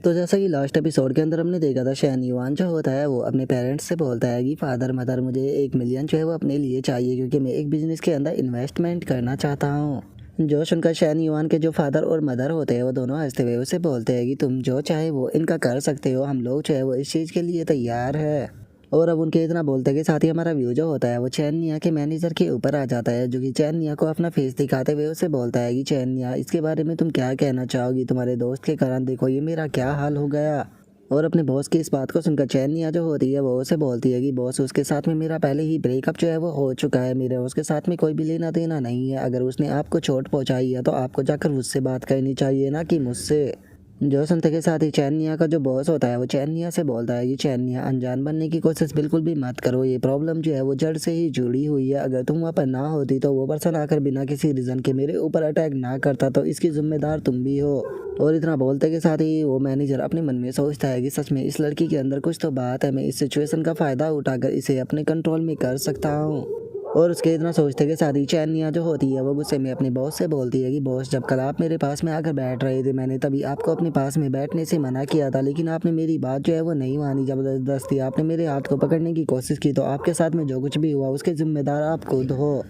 तो जैसा कि लास्ट एपिसोड के अंदर हमने देखा था, शैन युआन जो होता है वो अपने पेरेंट्स से बोलता है कि फादर मदर मुझे 1 मिलियन जो है वो अपने लिए चाहिए, क्योंकि मैं एक बिजनेस के अंदर इन्वेस्टमेंट करना चाहता हूँ। जो सुनकर शैन युआन के जो फादर और मदर होते हैं वो दोनों हंसते हुए उसे बोलते हैं कि तुम जो चाहे वो इनका कर सकते हो, हम लोग जो है वो इस चीज़ के लिए तैयार है। और अब उनके इतना बोलते के साथ ही हमारा व्यू जो होता है वो चैन निया के मैनेजर के ऊपर आ जाता है, जो कि चैन निया को अपना फेस दिखाते हुए उसे बोलता है कि चैन निया, इसके बारे में तुम क्या कहना चाहोगी? तुम्हारे दोस्त के कारण देखो ये मेरा क्या हाल हो गया। और अपने बॉस की इस बात को सुनकर चैन निया जो होती है वो उसे बोलती है कि बॉस, उसके साथ में मेरा पहले ही ब्रेकअप जो है वो हो चुका है, मेरे उसके साथ में कोई भी लेना देना नहीं है। अगर उसने आपको चोट पहुंचाई है तो आपको जाकर उससे बात करनी चाहिए, ना कि मुझसे। जो सुनते के साथ ही चैन निया का जो बॉस होता है वो चैन निया से बोलता है कि चैन निया, अनजान बनने की कोशिश बिल्कुल भी मत करो, ये प्रॉब्लम जो है वो जड़ से ही जुड़ी हुई है। अगर तुम वहाँ पर ना होती तो वो पर्सन आकर बिना किसी रीज़न के मेरे ऊपर अटैक ना करता, तो इसकी जिम्मेदार तुम भी हो। और इतना बोलते के साथ ही वो मैनेजर अपने मन में सोचता है कि सच में इस लड़की के अंदर कुछ तो बात है, मैं इस सिचुएशन का फ़ायदा उठाकर इसे अपने कंट्रोल में कर सकता हूँ। और उसके इतना सोचते के साथ ही चैन निया जो होती है वो गुस्से में अपने बॉस से बोलती है कि बॉस, जब कल आप मेरे पास में आकर बैठ रहे थे मैंने तभी आपको अपने पास में बैठने से मना किया था, लेकिन आपने मेरी बात जो है वो नहीं मानी। जबरदस्ती आपने मेरे हाथ को पकड़ने की कोशिश की, तो आपके साथ में जो कुछ भी हुआ उसके जिम्मेदार आप खुद हो।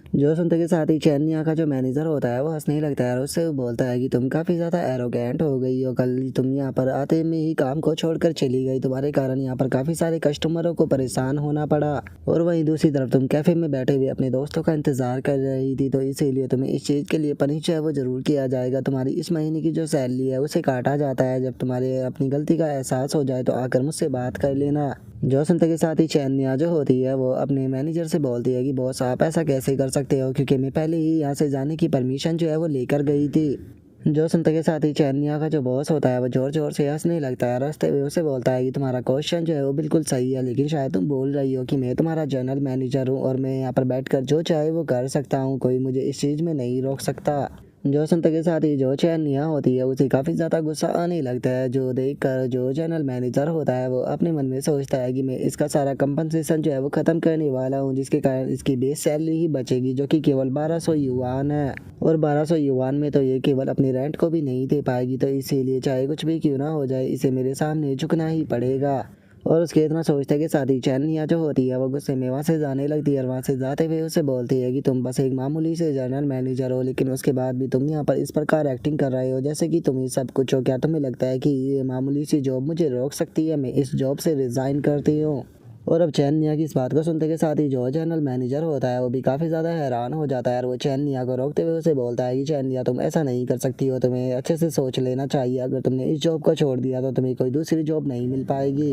जो सुनते के साथ ही चैन निया का जो मैनेजर होता है वो हंसने लगता है और उससे बोलता है कि तुम काफ़ी ज़्यादा एरोगेंट हो गई हो, कल तुम यहाँ पर आते में ही काम को छोड़कर चली गई, तुम्हारे कारण यहाँ पर काफ़ी सारे कस्टमरों को परेशान होना पड़ा। और वहीं दूसरी तरफ तुम कैफ़े में बैठे हुए अपने दोस्तों का इंतज़ार कर रही थी, तो इसीलिए तुम्हें इस चीज़ के लिए पनिश जो है वो ज़रूर किया जाएगा। तुम्हारी इस महीने की जो सैलरी है उसे काटा जाता है। जब तुम्हारे अपनी गलती का एहसास हो जाए तो आकर मुझसे बात कर लेना। जो सुनते के साथ ही चैन निया जो होती है वो अपने मैनेजर से बोलती है कि बॉस, आप ऐसा कैसे कर सकते हो, क्योंकि मैं पहले ही यहाँ से जाने की परमिशन जो है वो लेकर गई थी। जो सुनते के साथ ही चैन निया का जो बॉस होता है वो जोर जोर से हंसने लगता है। रास्ते में उसे बोलता है कि तुम्हारा क्वेश्चन जो है वो बिल्कुल सही है, लेकिन शायद तुम बोल रही हो कि मैं तुम्हारा जनरल मैनेजर हूँ और मैं यहाँ पर बैठकर जो चाहे वो कर सकता हूँ, कोई मुझे इस चीज़ में नहीं रोक सकता। जो सुनते के साथ ही जो चैन निया होती है उसे काफ़ी ज़्यादा गुस्सा आने लगता है, जो देखकर जो जनरल मैनेजर होता है वो अपने मन में सोचता है कि मैं इसका सारा कंपनसेशन जो है वो ख़त्म करने वाला हूँ, जिसके कारण इसकी बेस सैलरी ही बचेगी, जो कि केवल 1200 युआन है। और 1200 युआन में तो ये केवल अपनी रेंट को भी नहीं दे पाएगी, तो इसीलिए चाहे कुछ भी क्यों ना हो जाए इसे मेरे सामने झुकना ही पड़ेगा। और उसके इतना सोचते के साथ ही चैन निया जो होती है वो गुस्से में वहाँ से जाने लगती है और वहाँ से जाते हुए उसे बोलती है कि तुम बस एक मामूली से जनरल मैनेजर हो, लेकिन उसके बाद भी तुम यहाँ पर इस प्रकार एक्टिंग कर रहे हो जैसे कि तुम ये सब कुछ हो। क्या तुम्हें लगता है कि ये मामूली सी जॉब मुझे रोक सकती है? मैं इस जॉब से रिज़ाइन करती हूँ। और अब चैन निया की इस बात को सुनते के साथ ही जो जनरल मैनेजर होता है वो भी काफ़ी ज़्यादा हैरान हो जाता है और वो चैन निया को रोकते हुए उसे बोलता है कि चैन निया, तुम ऐसा नहीं कर सकती हो, तुम्हें अच्छे से सोच लेना चाहिए। अगर तुमने इस जॉब को छोड़ दिया तो तुम्हें कोई दूसरी जॉब नहीं मिल पाएगी।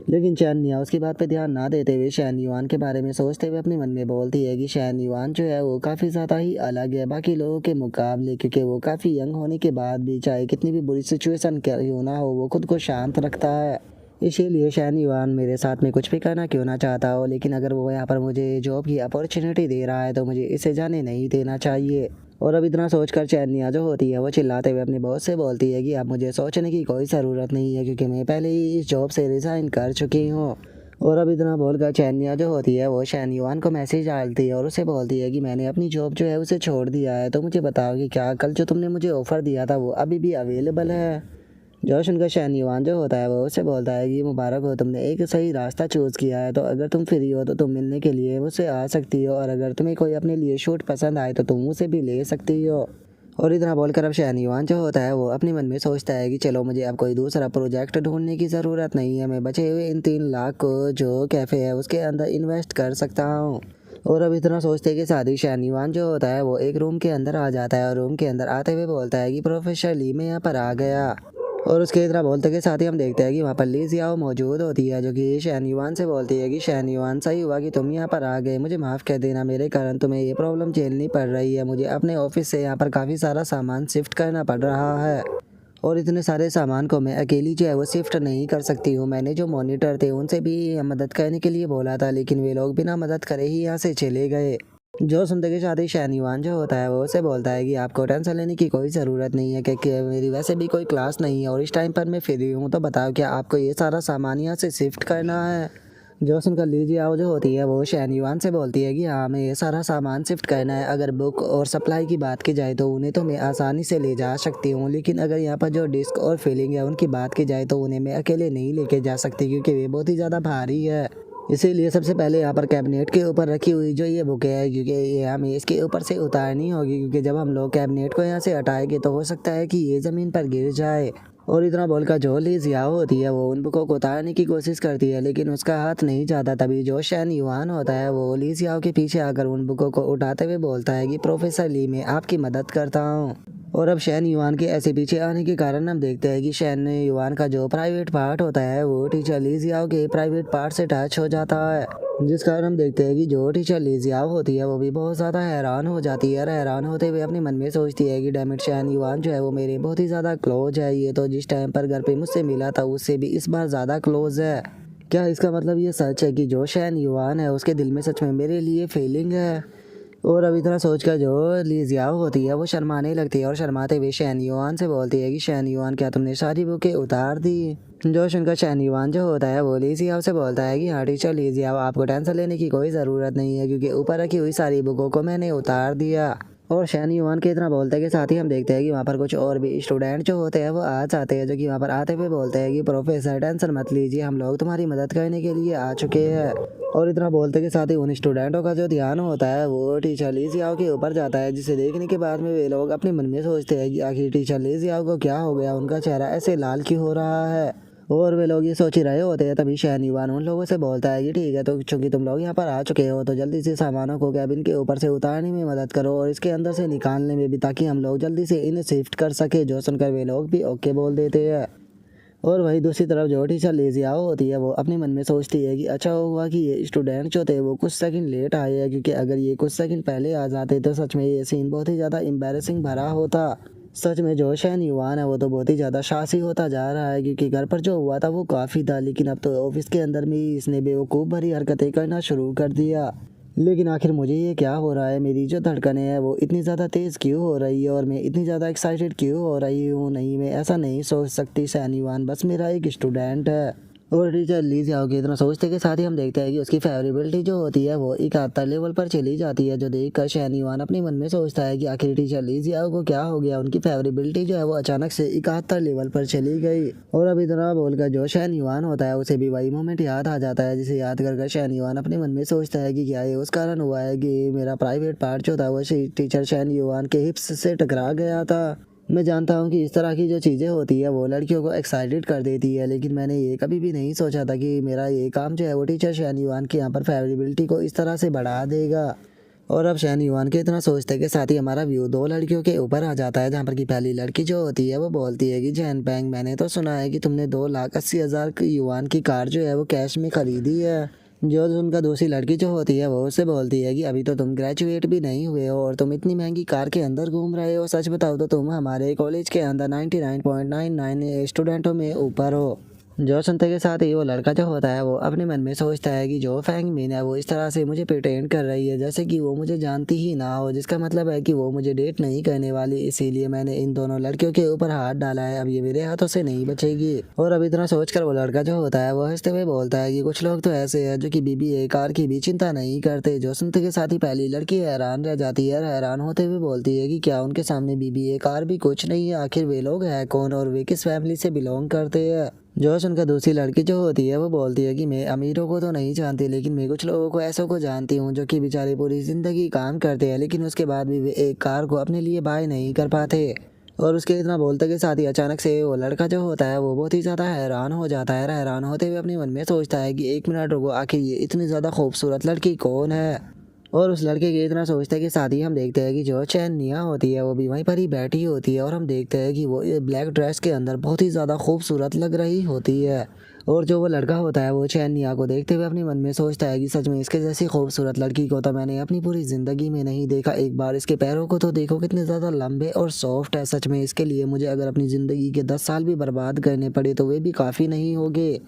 लेकिन चैन निया उसकी बात पे ध्यान ना देते हुए शैन युआन के बारे में सोचते हुए अपने मन में बोलती है कि शैन युआन जो है वो काफ़ी ज़्यादा ही अलग है बाकी लोगों के मुकाबले, क्योंकि वो काफ़ी यंग होने के बाद भी चाहे कितनी भी बुरी सिचुएशन क्यों ना हो वो खुद को शांत रखता है। इसीलिए शैन युआन मेरे साथ में कुछ भी करना क्यों ना चाहता हो, लेकिन अगर वो यहाँ पर मुझे जॉब की अपॉर्चुनिटी दे रहा है तो मुझे इसे जाने नहीं देना चाहिए। और अब इतना सोचकर चैन निया जो होती है वो चिल्लाते हुए अपने बॉस से बोलती है कि अब मुझे सोचने की कोई ज़रूरत नहीं है, क्योंकि मैं पहले ही इस जॉब से रिज़ाइन कर चुकी हूँ। और अब इतना बोलकर चैन निया जो होती है वो शैन युआन को मैसेज डालती है और उसे बोलती है कि मैंने अपनी जॉब जो है उसे छोड़ दिया है, तो मुझे बताओ कि क्या कल जो तुमने मुझे ऑफ़र दिया था वो अभी भी अवेलेबल है? जो सुनकर शैन युआन जो होता है वो उससे बोलता है कि मुबारक हो, तुमने एक सही रास्ता चूज़ किया है, तो अगर तुम फ्री हो तो तुम मिलने के लिए मुझसे आ सकती हो, और अगर तुम्हें कोई अपने लिए शूट पसंद आए तो तुम उसे भी ले सकती हो। और इतना बोलकर अब शैन युआन जो होता है वो अपने मन में सोचता है कि चलो मुझे अब कोई दूसरा प्रोजेक्ट ढूंढने की ज़रूरत नहीं है, मैं बचे हुए इन 3 लाख को जो कैफ़े है उसके अंदर इन्वेस्ट कर सकता हूँ। और अब इतना सोचते के साथ ही शैन युआन जो होता है वो एक रूम के अंदर आ जाता है और रूम के अंदर आते हुए बोलता है कि प्रोफेसर ली मैं यहाँ पर आ गया। और उसके इतना बोलते के साथ ही हम देखते हैं कि वहाँ पर ली जियाओ मौजूद होती है, जो कि शैन युआन से बोलती है कि शैन युआन, सही हुआ कि तुम यहाँ पर आ गए, मुझे माफ़ कर देना, मेरे कारण तुम्हें ये प्रॉब्लम झेलनी पड़ रही है। मुझे अपने ऑफिस से यहाँ पर काफ़ी सारा सामान शिफ्ट करना पड़ रहा है और इतने सारे सामान को मैं अकेली जो है वो शिफ्ट नहीं कर सकती हूँ। मैंने जो मॉनिटर थे उनसे भी मदद करने के लिए बोला था, लेकिन वे लोग बिना मदद करे ही यहाँ से चले गए। जो सुनते के साथ ही शैन युआन जो होता है वो उसे बोलता है कि आपको टेंशन लेने की कोई ज़रूरत नहीं है, क्योंकि मेरी वैसे भी कोई क्लास नहीं है और इस टाइम पर मैं फ्री हूँ, तो बताओ क्या आपको ये सारा सामान यहाँ से शिफ्ट करना है? जो सुनकर ली जियाओ जो होती है वो शैन युआन से बोलती है कि हाँ हमें ये सारा सामान शिफ्ट करना है। अगर बुक और सप्लाई की बात की जाए तो उन्हें तो मैं आसानी से ले जा सकती हूँ, लेकिन अगर यहाँ पर जो डिस्क और फीलिंग है उनकी बात की जाए तो उन्हें मैं अकेले नहीं लेके जा सकती क्योंकि वे बहुत ही ज़्यादा भारी है। इसीलिए सबसे पहले यहाँ पर कैबिनेट के ऊपर रखी हुई जो ये बुक है, क्योंकि ये हमें इसके ऊपर से उतारनी होगी, क्योंकि जब हम लोग कैबिनेट को यहाँ से हटाएंगे तो हो सकता है कि ये ज़मीन पर गिर जाए। और इतना बोलकर जो ली जियाओ होती है वो उन बुकों को उतारने की कोशिश करती है, लेकिन उसका हाथ नहीं जाता। तभी जो शैन युआन होता है वो ली जियाओ के पीछे आकर उन बुकों को उठाते हुए बोलता है कि प्रोफेसर ली मैं आपकी मदद करता हूँ। और अब शैन युआन के ऐसे पीछे आने के कारण हम देखते हैं कि शैन युआन का जो प्राइवेट पार्ट होता है वो टीचर ली जियाओ के प्राइवेट पार्ट से टच हो जाता है, जिस कारण हम देखते हैं कि जो टीचर ली जियाओ होती है वो भी बहुत ज़्यादा हैरान हो जाती है और हैरान होते हुए अपने मन में सोचती है कि डैम इट शैन युआन जो है वो मेरे बहुत ही ज़्यादा क्लोज है। ये तो जिस टाइम पर घर पे मुझसे मिला था उससे भी इस बार ज़्यादा क्लोज है। क्या इसका मतलब ये सच है कि जो शैन युआन है उसके दिल में सच में मेरे लिए फीलिंग है? और अब इतना सोचकर जो ली जियाओ होती है वो शर्माने लगती है और शर्माते हुए शैन युआन से बोलती है कि शैन युआन क्या तुमने सारी बुकें उतार दी? जो सुनकर शैन युआन जो होता है वो ली जियाओ से बोलता है कि हाँ टीचर ली जियाओ आपको टेंशन लेने की कोई ज़रूरत नहीं है, क्योंकि ऊपर रखी हुई सारी बुकों को मैंने उतार दिया। और शैन युआन के इतना बोलते के साथ ही हम देखते हैं कि वहाँ पर कुछ और भी स्टूडेंट जो होते हैं वो आ जाते हैं, जो कि वहाँ पर आते हुए बोलते हैं कि प्रोफेसर टेंशन मत लीजिए, हम लोग तुम्हारी मदद करने के लिए आ चुके हैं। और इतना बोलते के साथ ही उन स्टूडेंटों का जो ध्यान होता है वो टीचर ली जियाओ के ऊपर जाता है, जिसे देखने के बाद में वे लोग अपने मन में सोचते हैं कि आखिर टीचर ली जियाओ को क्या हो गया, उनका चेहरा ऐसे लाल क्यों हो रहा है। और वे लोग ये सोच ही रहे होते हैं तभी शैन युआन उन लोगों से बोलता है कि ठीक है, तो चूंकि तुम लोग यहाँ पर आ चुके हो तो जल्दी से सामानों को कैबिन के ऊपर से उतारने में मदद करो और इसके अंदर से निकालने में भी, ताकि हम लोग जल्दी से इन्हें शिफ्ट कर सके। जो सुनकर वे लोग भी ओके बोल देते हैं। और वहीं दूसरी तरफ जो टीचर ली जियाओ होती है वो अपने मन में सोचती है कि अच्छा हुआ कि ये स्टूडेंट जो थे वो कुछ सेकंड लेट आए हैं, क्योंकि अगर ये कुछ सेकंड पहले आ जाते तो सच में ये सीन बहुत ही ज़्यादा एम्बैरेसिंग भरा होता। सच में जो शैन युआन है वो तो बहुत ही ज़्यादा शासी होता जा रहा है, क्योंकि घर पर जो हुआ था वो काफ़ी था, लेकिन अब तो ऑफिस के अंदर में ही इसने बेवकूफ़ भरी हरकतें करना शुरू कर दिया। लेकिन आखिर मुझे ये क्या हो रहा है, मेरी जो धड़कनें हैं वो इतनी ज़्यादा तेज़ क्यों हो रही है और मैं इतनी ज़्यादा एक्साइटेड क्यों हो रही हूँ? नहीं, मैं ऐसा नहीं सोच सकती शैन युआन बस मेरा एक स्टूडेंट है। और टीचर ली जियाओ की इतना सोचते के साथ ही हम देखते हैं कि उसकी फेवरेबिलिटी जो होती है वो 71 लेवल पर चली जाती है, जो देखकर शैन युआन अपने मन में सोचता है कि आखिर टीचर ली जियाओ को क्या हो गया, उनकी फेवरेबिलिटी जो है वो अचानक से 71 लेवल पर चली गई। और अब इतना बोलकर जो शैन युआन होता है उसे भी वही मोमेंट याद आ जाता है, जिसे याद कर शैन युआन अपने मन में सोचता है कि क्या ये उस कारण हुआ है कि मेरा प्राइवेट पार्ट जो था वो टीचर शैन युआन के हिप्स से टकरा गया था। मैं जानता हूँ कि इस तरह की जो चीज़ें होती है वो लड़कियों को एक्साइटेड कर देती है, लेकिन मैंने ये कभी भी नहीं सोचा था कि मेरा ये काम जो है वो टीचर शैन युआन की यहाँ पर फेवरेबिलिटी को इस तरह से बढ़ा देगा। और अब शैन युआन के इतना सोचते के साथ ही हमारा व्यू दो लड़कियों के ऊपर आ जाता है, जहाँ पर कि पहली लड़की जो होती है वो बोलती है कि जैन पैंग मैंने तो सुना है कि तुमने 2,80,000 युआन की कार जो है वो कैश में खरीदी है। जो उनका दूसरी लड़की जो होती है वो उससे बोलती है कि अभी तो तुम ग्रेजुएट भी नहीं हुए हो और तुम इतनी महंगी कार के अंदर घूम रहे हो, सच बताओ तो तुम हमारे कॉलेज के अंदर 99.99 स्टूडेंटों में ऊपर हो। जो सुनते के साथ ही वो लड़का जो होता है वो अपने मन में सोचता है कि जो फैंग मीन है वो इस तरह से मुझे प्रिटेंड कर रही है जैसे कि वो मुझे जानती ही ना हो, जिसका मतलब है कि वो मुझे डेट नहीं करने वाली, इसीलिए मैंने इन दोनों लड़कियों के ऊपर हाथ डाला है, अब ये मेरे हाथों से नहीं बचेगी। और अब इतना सोचकर वो लड़का जो होता है वो हंसते हुए बोलता है कि कुछ लोग तो ऐसे हैं जो कि बीबीए कार की भी चिंता नहीं करते। जो सुनते के साथ ही पहली लड़की हैरान रह जाती है, हैरान होते हुए बोलती है कि क्या उनके सामने बीबीए कार भी कुछ नहीं है, आखिर वे लोग हैं कौन और वे किस फैमिली से बिलोंग करते हैं। जो सुनकर दूसरी लड़की जो होती है वो बोलती है कि मैं अमीरों को तो नहीं जानती, लेकिन मैं कुछ लोगों को ऐसों को जानती हूँ जो कि बेचारे पूरी ज़िंदगी काम करते हैं लेकिन उसके बाद भी वे एक कार को अपने लिए बाय नहीं कर पाते। और उसके इतना बोलते के साथ ही अचानक से वो लड़का जो होता है वो बहुत ही ज़्यादा हैरान हो जाता है, हैरान होते हुए अपने मन में सोचता है कि 1 मिनट रुको, आखिर ये इतनी ज़्यादा खूबसूरत लड़की कौन है। और उस लड़के के इतना सोचते के साथ ही हम देखते हैं कि जो चैन निया होती है वो भी वहीं पर ही बैठी होती है और हम देखते हैं कि वो ब्लैक ड्रेस के अंदर बहुत ही ज़्यादा खूबसूरत लग रही होती है। और जो वो लड़का होता है वो चैन निया को देखते हुए अपने मन में सोचता है कि सच में इसके जैसी खूबसूरत लड़की को तो मैंने अपनी पूरी ज़िंदगी में नहीं देखा, एक बार इसके पैरों को तो देखो कितने ज़्यादा लंबे और सॉफ्ट है, सच में इसके लिए मुझे अगर अपनी ज़िंदगी के 10 साल भी बर्बाद करने पड़े तो वे भी काफ़ी नहीं होंगे।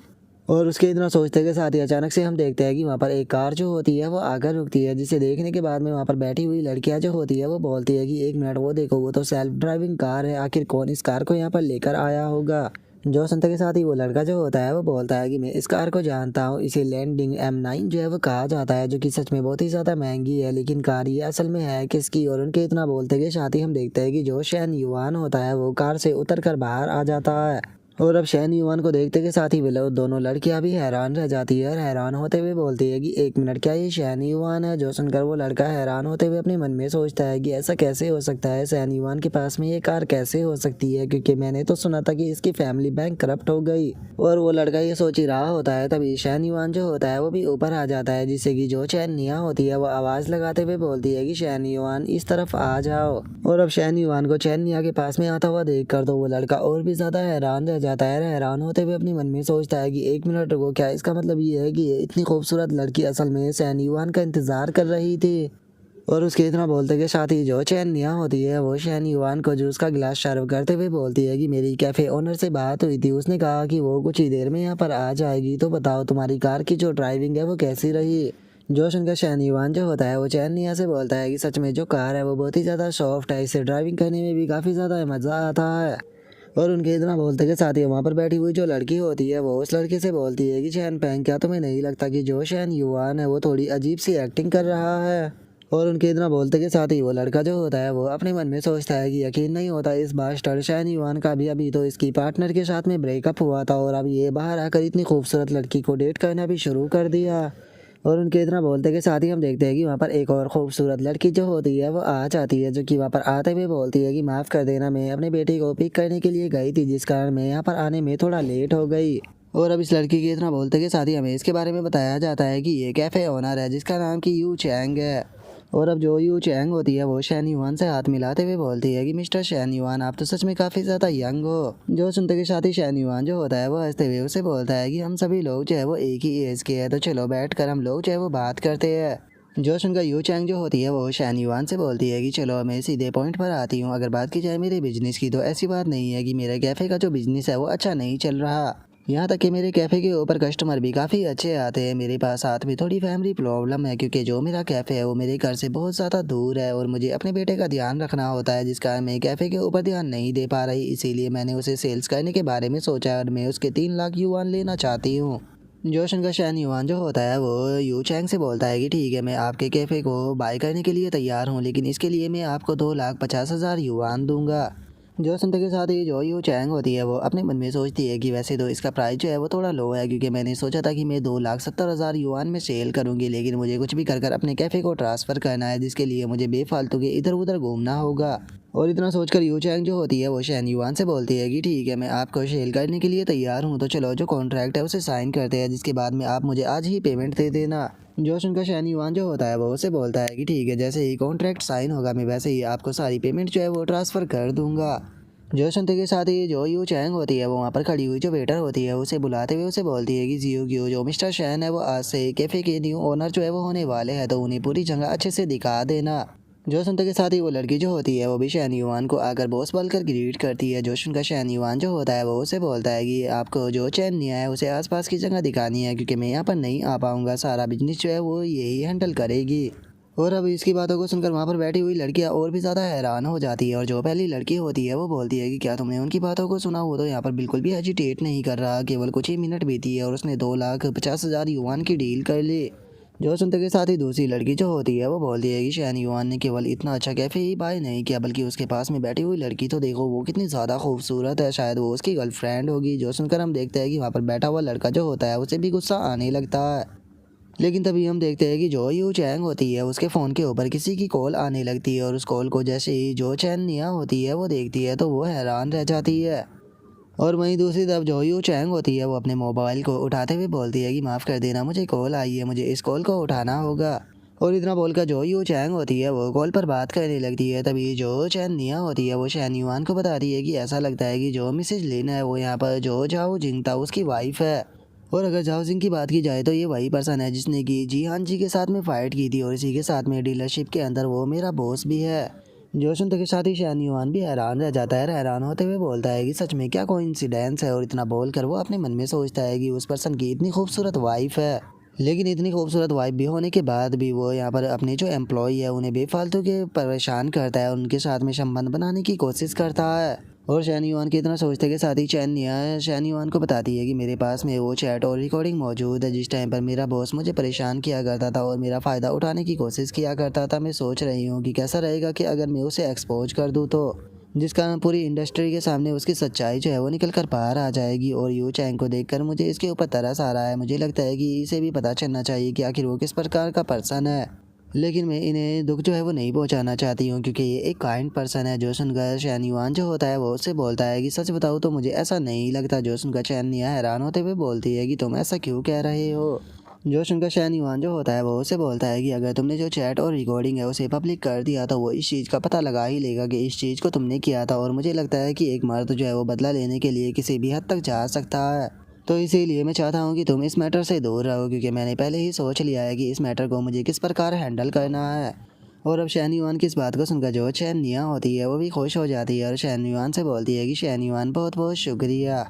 और उसके इतना सोचते के साथ ही अचानक से हम देखते हैं कि वहाँ पर एक कार जो होती है वो आकर रुकती है, जिसे देखने के बाद में वहाँ पर बैठी हुई लड़कियाँ जो होती है वो बोलती है कि 1 मिनट वो देखो, वो तो सेल्फ ड्राइविंग कार है, आखिर कौन इस कार को यहाँ पर लेकर आया होगा। जो सुनते के साथ ही वो लड़का जो होता है वो बोलता है कि मैं इस कार को जानता हूँ, इसे लैंडिंग M9 जो है वो कहा जाता है, जो कि सच में बहुत ही ज़्यादा महंगी है। लेकिन कार ये असल में है किसकी? और उनके इतना बोलते के साथ ही हम देखते हैं कि जो शैन युआन होता है वो कार से उतर कर बाहर आ जाता है। और अब शैन युआन को देखते के साथ ही वो दोनों लड़कियां भी हैरान रह जाती है और हैरान होते हुए बोलती है कि एक मिनट, क्या ये शैन युआन है? जो सुनकर वो लड़का हैरान होते हुए अपने मन में सोचता है कि ऐसा कैसे हो सकता है, शैन युआन के पास में ये कार कैसे हो सकती है, क्योंकि मैंने तो सुना था कि इसकी फैमिली बैंक करप्ट हो गई। और वो लड़का ये सोच ही रहा होता है तभी शैन युआन जो होता है वो भी ऊपर आ जाता है, जिससे कि जो चैन निया होती है वो आवाज लगाते हुए बोलती है कि शैन युआन इस तरफ आ जाओ। और अब शैन युआन को चैन निया के पास में आता हुआ देख कर तो वो लड़का और भी ज्यादा हैरान रह जाता है। हैरान होते हुए अपने मन में सोचता है कि एक मिनट रुको, क्या इसका मतलब ये है कि ये इतनी खूबसूरत लड़की असल में शैन युआन का इंतजार कर रही थी? और उसके इतना बोलते के साथ ही जो चैन निया होती है वो शैन युआन को जूस का गिलास सर्व करते हुए बोलती है कि मेरी कैफे ओनर से बात हुई थी, उसने कहा कि वो कुछ ही देर में यहाँ पर आ जाएगी, तो बताओ तुम्हारी कार की जो ड्राइविंग है वो कैसी रही? जो सुनकर शैन युआन जो होता है वो चैन निया से बोलता है कि सच में जो कार है वो बहुत ही ज़्यादा सॉफ्ट है, इसे ड्राइविंग करने में भी काफ़ी ज़्यादा मज़ा आता है। और उनके इतना बोलते के साथ ही वहाँ पर बैठी हुई जो लड़की होती है वो उस लड़के से बोलती है कि शैन पेंग, क्या तुम्हें नहीं लगता कि जो शैन युआन है वो थोड़ी अजीब सी एक्टिंग कर रहा है? और उनके इतना बोलते के साथ ही वो लड़का जो होता है वो अपने मन में सोचता है कि यकीन नहीं होता इस बास्टर्ड शैन युआन का भी अभी तो इसकी पार्टनर के साथ में ब्रेकअप हुआ था और अब ये बाहर आकर इतनी खूबसूरत लड़की को डेट करना भी शुरू कर दिया। और उनके इतना बोलते के साथ ही हम देखते हैं कि वहाँ पर एक और खूबसूरत लड़की जो होती है वो आ जाती है, जो कि वहाँ पर आते हुए बोलती है कि माफ़ कर देना, मैं अपने बेटे को पिक करने के लिए गई थी, जिस कारण मैं यहाँ पर आने में थोड़ा लेट हो गई। और अब इस लड़की के इतना बोलते के साथ ही हमें इसके बारे में बताया जाता है कि ये कैफ़े ओनर है जिसका नाम कि यू चैंग है। और अब जो यू चैंग होती है वो शैन युआन से हाथ मिलाते हुए बोलती है कि मिस्टर शैन युआन, आप तो सच में काफ़ी ज़्यादा यंग हो। जो सुनते के साथ ही शैन युआन जो होता है वो हंसते हुए उसे बोलता है कि हम सभी लोग जो है वो एक ही एज के हैं, तो चलो बैठ कर हम लोग जो है वो बात करते हैं। जो सुनकर यू चैंग जो होती है वो शैन युआन से बोलती है कि चलो मैं सीधे पॉइंट पर आती हूँ, अगर बात की जाए मेरे बिजनेस की तो ऐसी बात नहीं है कि मेरे कैफ़े का जो बिजनेस है वो अच्छा नहीं चल रहा। यहाँ तक कि मेरे कैफ़े के ऊपर कस्टमर भी काफ़ी अच्छे आते हैं। मेरे पास साथ में थोड़ी फैमिली प्रॉब्लम है, क्योंकि जो मेरा कैफ़े है वो मेरे घर से बहुत ज़्यादा दूर है और मुझे अपने बेटे का ध्यान रखना होता है, जिस कारण मैं कैफ़े के ऊपर ध्यान नहीं दे पा रही। इसीलिए मैंने उसे सेल्स करने के बारे में सोचा और मैं उसके 3 लाख युआन लेना चाहती हूँ। जोशन का शैन युआन जो होता है वो यू चैंग से बोलता है कि ठीक है, मैं आपके कैफ़े को बाय करने के लिए तैयार हूँ, लेकिन इसके लिए मैं आपको 2,50,000 युआन दूंगा। जो सुनते के साथ ही जो यू चैंग होती है वो अपने मन में सोचती है कि वैसे तो इसका प्राइस जो है वो थोड़ा लो है, क्योंकि मैंने सोचा था कि मैं 2,70,000 युआन में सेल करूंगी, लेकिन मुझे कुछ भी कर कर अपने कैफ़े को ट्रांसफ़र करना है, जिसके लिए मुझे बेफालतू के इधर उधर घूमना होगा। और इतना सोचकर यू चैंग जो होती है वो शैन युआन से बोलती है कि ठीक है, मैं आपको सेल करने के लिए तैयार हूँ, तो चलो जो कॉन्ट्रैक्ट है उसे साइन करते हैं, जिसके बाद में आप मुझे आज ही पेमेंट दे देना। जो सुनकर शैन युआन जो होता है वो उसे बोलता है कि ठीक है, जैसे ही कॉन्ट्रैक्ट साइन होगा मैं वैसे ही आपको सारी पेमेंट जो है वो ट्रांसफ़र कर दूंगा। जो सुनते के साथ ही जो यू चैंग होती है वो वहाँ पर खड़ी हुई जो वेटर होती है उसे बुलाते हुए उसे बोलती है कि जियो क्यों जो मिस्टर शैन है वो आज से कैफ़े के न्यू ओनर जो है वो होने वाले हैं, तो उन्हें पूरी जगह अच्छे से दिखा देना। जो सुनते के साथ ही वो लड़की जो होती है वो भी शैन युआन को आकर बॉस बोलकर ग्रीट करती है। जो सुनकर शैन युआन जो होता है वो उसे बोलता है कि आपको जो चैन नहीं है उसे आसपास की जगह दिखानी है, क्योंकि मैं यहाँ पर नहीं आ पाऊँगा, सारा बिजनेस जो है वो यही हैंडल करेगी। और अब इसकी बातों को सुनकर वहाँ पर बैठी हुई लड़कियाँ और भी ज़्यादा हैरान हो जाती है। और जो पहली लड़की होती है वो बोलती है कि क्या तुमने उनकी बातों को सुना? हो तो यहाँ पर बिल्कुल भी हेजिटेट नहीं कर रहा, केवल कुछ ही मिनट बीती है और उसने 2,50,000 युआन की डील कर ली। जो सुनते के साथ ही दूसरी लड़की जो होती है वो बोलती है कि शैन युआन ने केवल इतना अच्छा कैफ़े ही बाय नहीं किया, बल्कि उसके पास में बैठी हुई लड़की तो देखो वो कितनी ज़्यादा खूबसूरत है, शायद वो उसकी गर्लफ्रेंड होगी। जो सुनकर हम देखते हैं कि वहाँ पर बैठा हुआ लड़का जो होता है उसे भी गुस्सा आने लगता है। लेकिन तभी हम देखते हैं कि जो यू चैंग होती है उसके फ़ोन के ऊपर किसी की कॉल आने लगती है और उस कॉल को जैसे ही जो चैन निया होती है वो देखती है तो वो हैरान रह जाती है। और वहीं दूसरी तरफ जो यू चैंग होती है वो अपने मोबाइल को उठाते हुए बोलती है कि माफ़ कर देना, मुझे कॉल आई है, मुझे इस कॉल को उठाना होगा। और इतना बोलकर जो यू चैंग होती है वो कॉल पर बात करने लगती है। तभी जो चैन निया होती है वो शैन युआन को बताती है कि ऐसा लगता है कि जो मिसेज लिन है वो यहाँ पर जो जाओ जिंगता उसकी वाइफ है। और अगर जाओ जिंग की बात की जाए तो ये वही पर्सन है जिसने कि जी हान जी के साथ में फ़ाइट की थी और इसी के साथ में डीलरशिप के अंदर वो मेरा बॉस भी है। जो सुनते के साथ ही शैन युआन भी हैरान रह जाता है। हैरान होते हुए बोलता है कि सच में क्या कोइंसिडेंस है, और इतना बोलकर वो अपने मन में सोचता है कि उस पर्सन की इतनी खूबसूरत वाइफ है। लेकिन इतनी खूबसूरत वाइफ भी होने के बाद भी वो यहाँ पर अपने जो एम्प्लॉय है उन्हें बेफालतू के परेशान करता है, उनके साथ में संबंध बनाने की कोशिश करता है। और शैन युआन के इतना सोचते के साथ ही शैन युआन को बताती है कि मेरे पास में वो चैट और रिकॉर्डिंग मौजूद है जिस टाइम पर मेरा बॉस मुझे परेशान किया करता था और मेरा फ़ायदा उठाने की कोशिश किया करता था। मैं सोच रही हूँ कि कैसा रहेगा कि अगर मैं उसे एक्सपोज कर दूँ तो, जिस कारण पूरी इंडस्ट्री के सामने उसकी सच्चाई जो है वो निकल कर बाहर आ जाएगी। और यू चैंग को देखकर मुझे इसके ऊपर तरस आ रहा है। मुझे लगता है कि इसे भी पता चलना चाहिए कि आखिर वो किस प्रकार का पर्सन है, लेकिन मैं इन्हें दुख जो है वो नहीं पहुंचाना चाहती हूँ क्योंकि ये एक काइंड पर्सन है। जो सुनकर शैन युआन जो होता है वो उससे बोलता है कि सच बताऊँ तो मुझे ऐसा नहीं लगता। जो सुनकर शैन युआन हैरान होते हुए बोलती है कि तुम ऐसा क्यों कह रहे हो। जो सुनकर शैन युआन जो होता है वो उसे बोलता है कि अगर तुमने जो चैट और रिकॉर्डिंग है उसे पब्लिक कर दिया तो वो इस चीज़ का पता लगा ही लेगा कि इस चीज़ को तुमने किया था। और मुझे लगता है कि एक मर्द जो है वो बदला लेने के लिए किसी भी हद तक जा सकता है। तो इसीलिए मैं चाहता हूँ कि तुम इस मैटर से दूर रहो क्योंकि मैंने पहले ही सोच लिया है कि इस मैटर को मुझे किस प्रकार हैंडल करना है। और अब शैन युआन की इस बात को सुनकर जो शैन निया होती है वो भी खुश हो जाती है और शैन युआन से बोलती है कि शैन युआन बहुत बहुत शुक्रिया।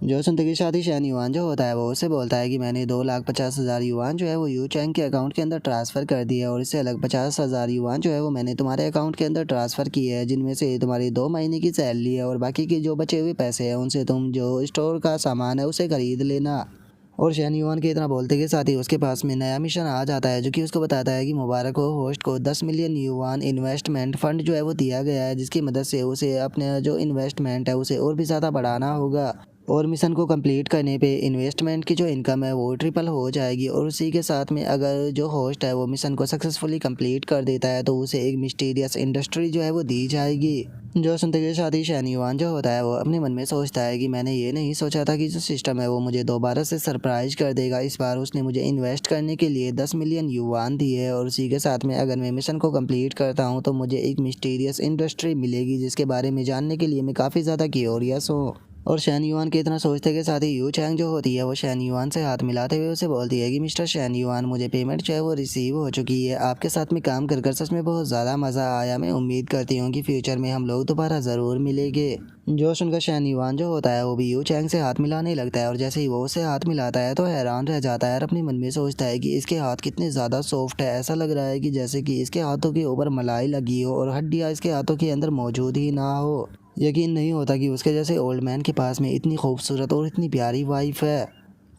जो सुनते के साथ ही शैन युआन जो होता है वो उससे बोलता है कि मैंने 2,50,000 युआन जो है वो यू चैंग के अकाउंट के अंदर ट्रांसफ़र कर दिया और इससे अलग 50,000 युआन जो है वो मैंने तुम्हारे अकाउंट के अंदर ट्रांसफ़र किए हैं, जिनमें से तुम्हारी 2 महीने की सैलरी है और बाकी के जो बचे हुए पैसे हैं उनसे तुम जो स्टोर का सामान है उसे खरीद लेना। और शैन युआन के इतना बोलते के साथ ही उसके पास में नया मिशन आ जाता है जो कि उसको बताता है कि मुबारक हो, होस्ट को 10 मिलियन युआन इन्वेस्टमेंट फ़ंड जो है वो दिया गया है, जिसकी मदद से उसे अपने जो इन्वेस्टमेंट है उसे और भी ज़्यादा बढ़ाना होगा। और मिशन को कंप्लीट करने पे इन्वेस्टमेंट की जो इनकम है वो ट्रिपल हो जाएगी। और उसी के साथ में अगर जो होस्ट है वो मिशन को सक्सेसफुली कंप्लीट कर देता है तो उसे एक मिस्टीरियस इंडस्ट्री जो है वो दी जाएगी। जो सुनते के साथ ही शैन युआन जो होता है वो अपने मन में सोचता है कि मैंने ये नहीं सोचा था कि जो सिस्टम है वो मुझे दोबारा से सरप्राइज कर देगा। इस बार उसने मुझे इन्वेस्ट करने के लिए 10 मिलियन युआन दिए है और उसी के साथ में अगर मैं मिशन को कंप्लीट करता हूँ तो मुझे एक मिस्टीरियस इंडस्ट्री मिलेगी जिसके बारे में जानने के लिए मैं काफ़ी ज़्यादा क्यूरियस हूँ। और शैन युआन के इतना सोचते के साथ ही यू चैंग जो होती है वो शैन युआन से हाथ मिलाते हुए उसे बोलती है कि मिस्टर शैन युआन, मुझे पेमेंट जो है वो रिसीव हो चुकी है। आपके साथ में काम कर सच में बहुत ज़्यादा मज़ा आया। मैं उम्मीद करती हूँ कि फ्यूचर में हम लोग दोबारा ज़रूर मिलेंगे। जो सुनकर शैन युआन जो होता है वो भी यू चैंग से हाथ मिलाने लगता है और जैसे ही वो उसे हाथ मिलाता है तो हैरान रह जाता है और अपने मन में सोचता है कि इसके हाथ कितने ज़्यादा सॉफ्ट है। ऐसा लग रहा है कि जैसे कि इसके हाथों के ऊपर मलाई लगी हो और हड्डियाँ इसके हाथों के अंदर मौजूद ही ना हो। यकीन नहीं होता कि उसके जैसे ओल्ड मैन के पास में इतनी खूबसूरत और इतनी प्यारी वाइफ है।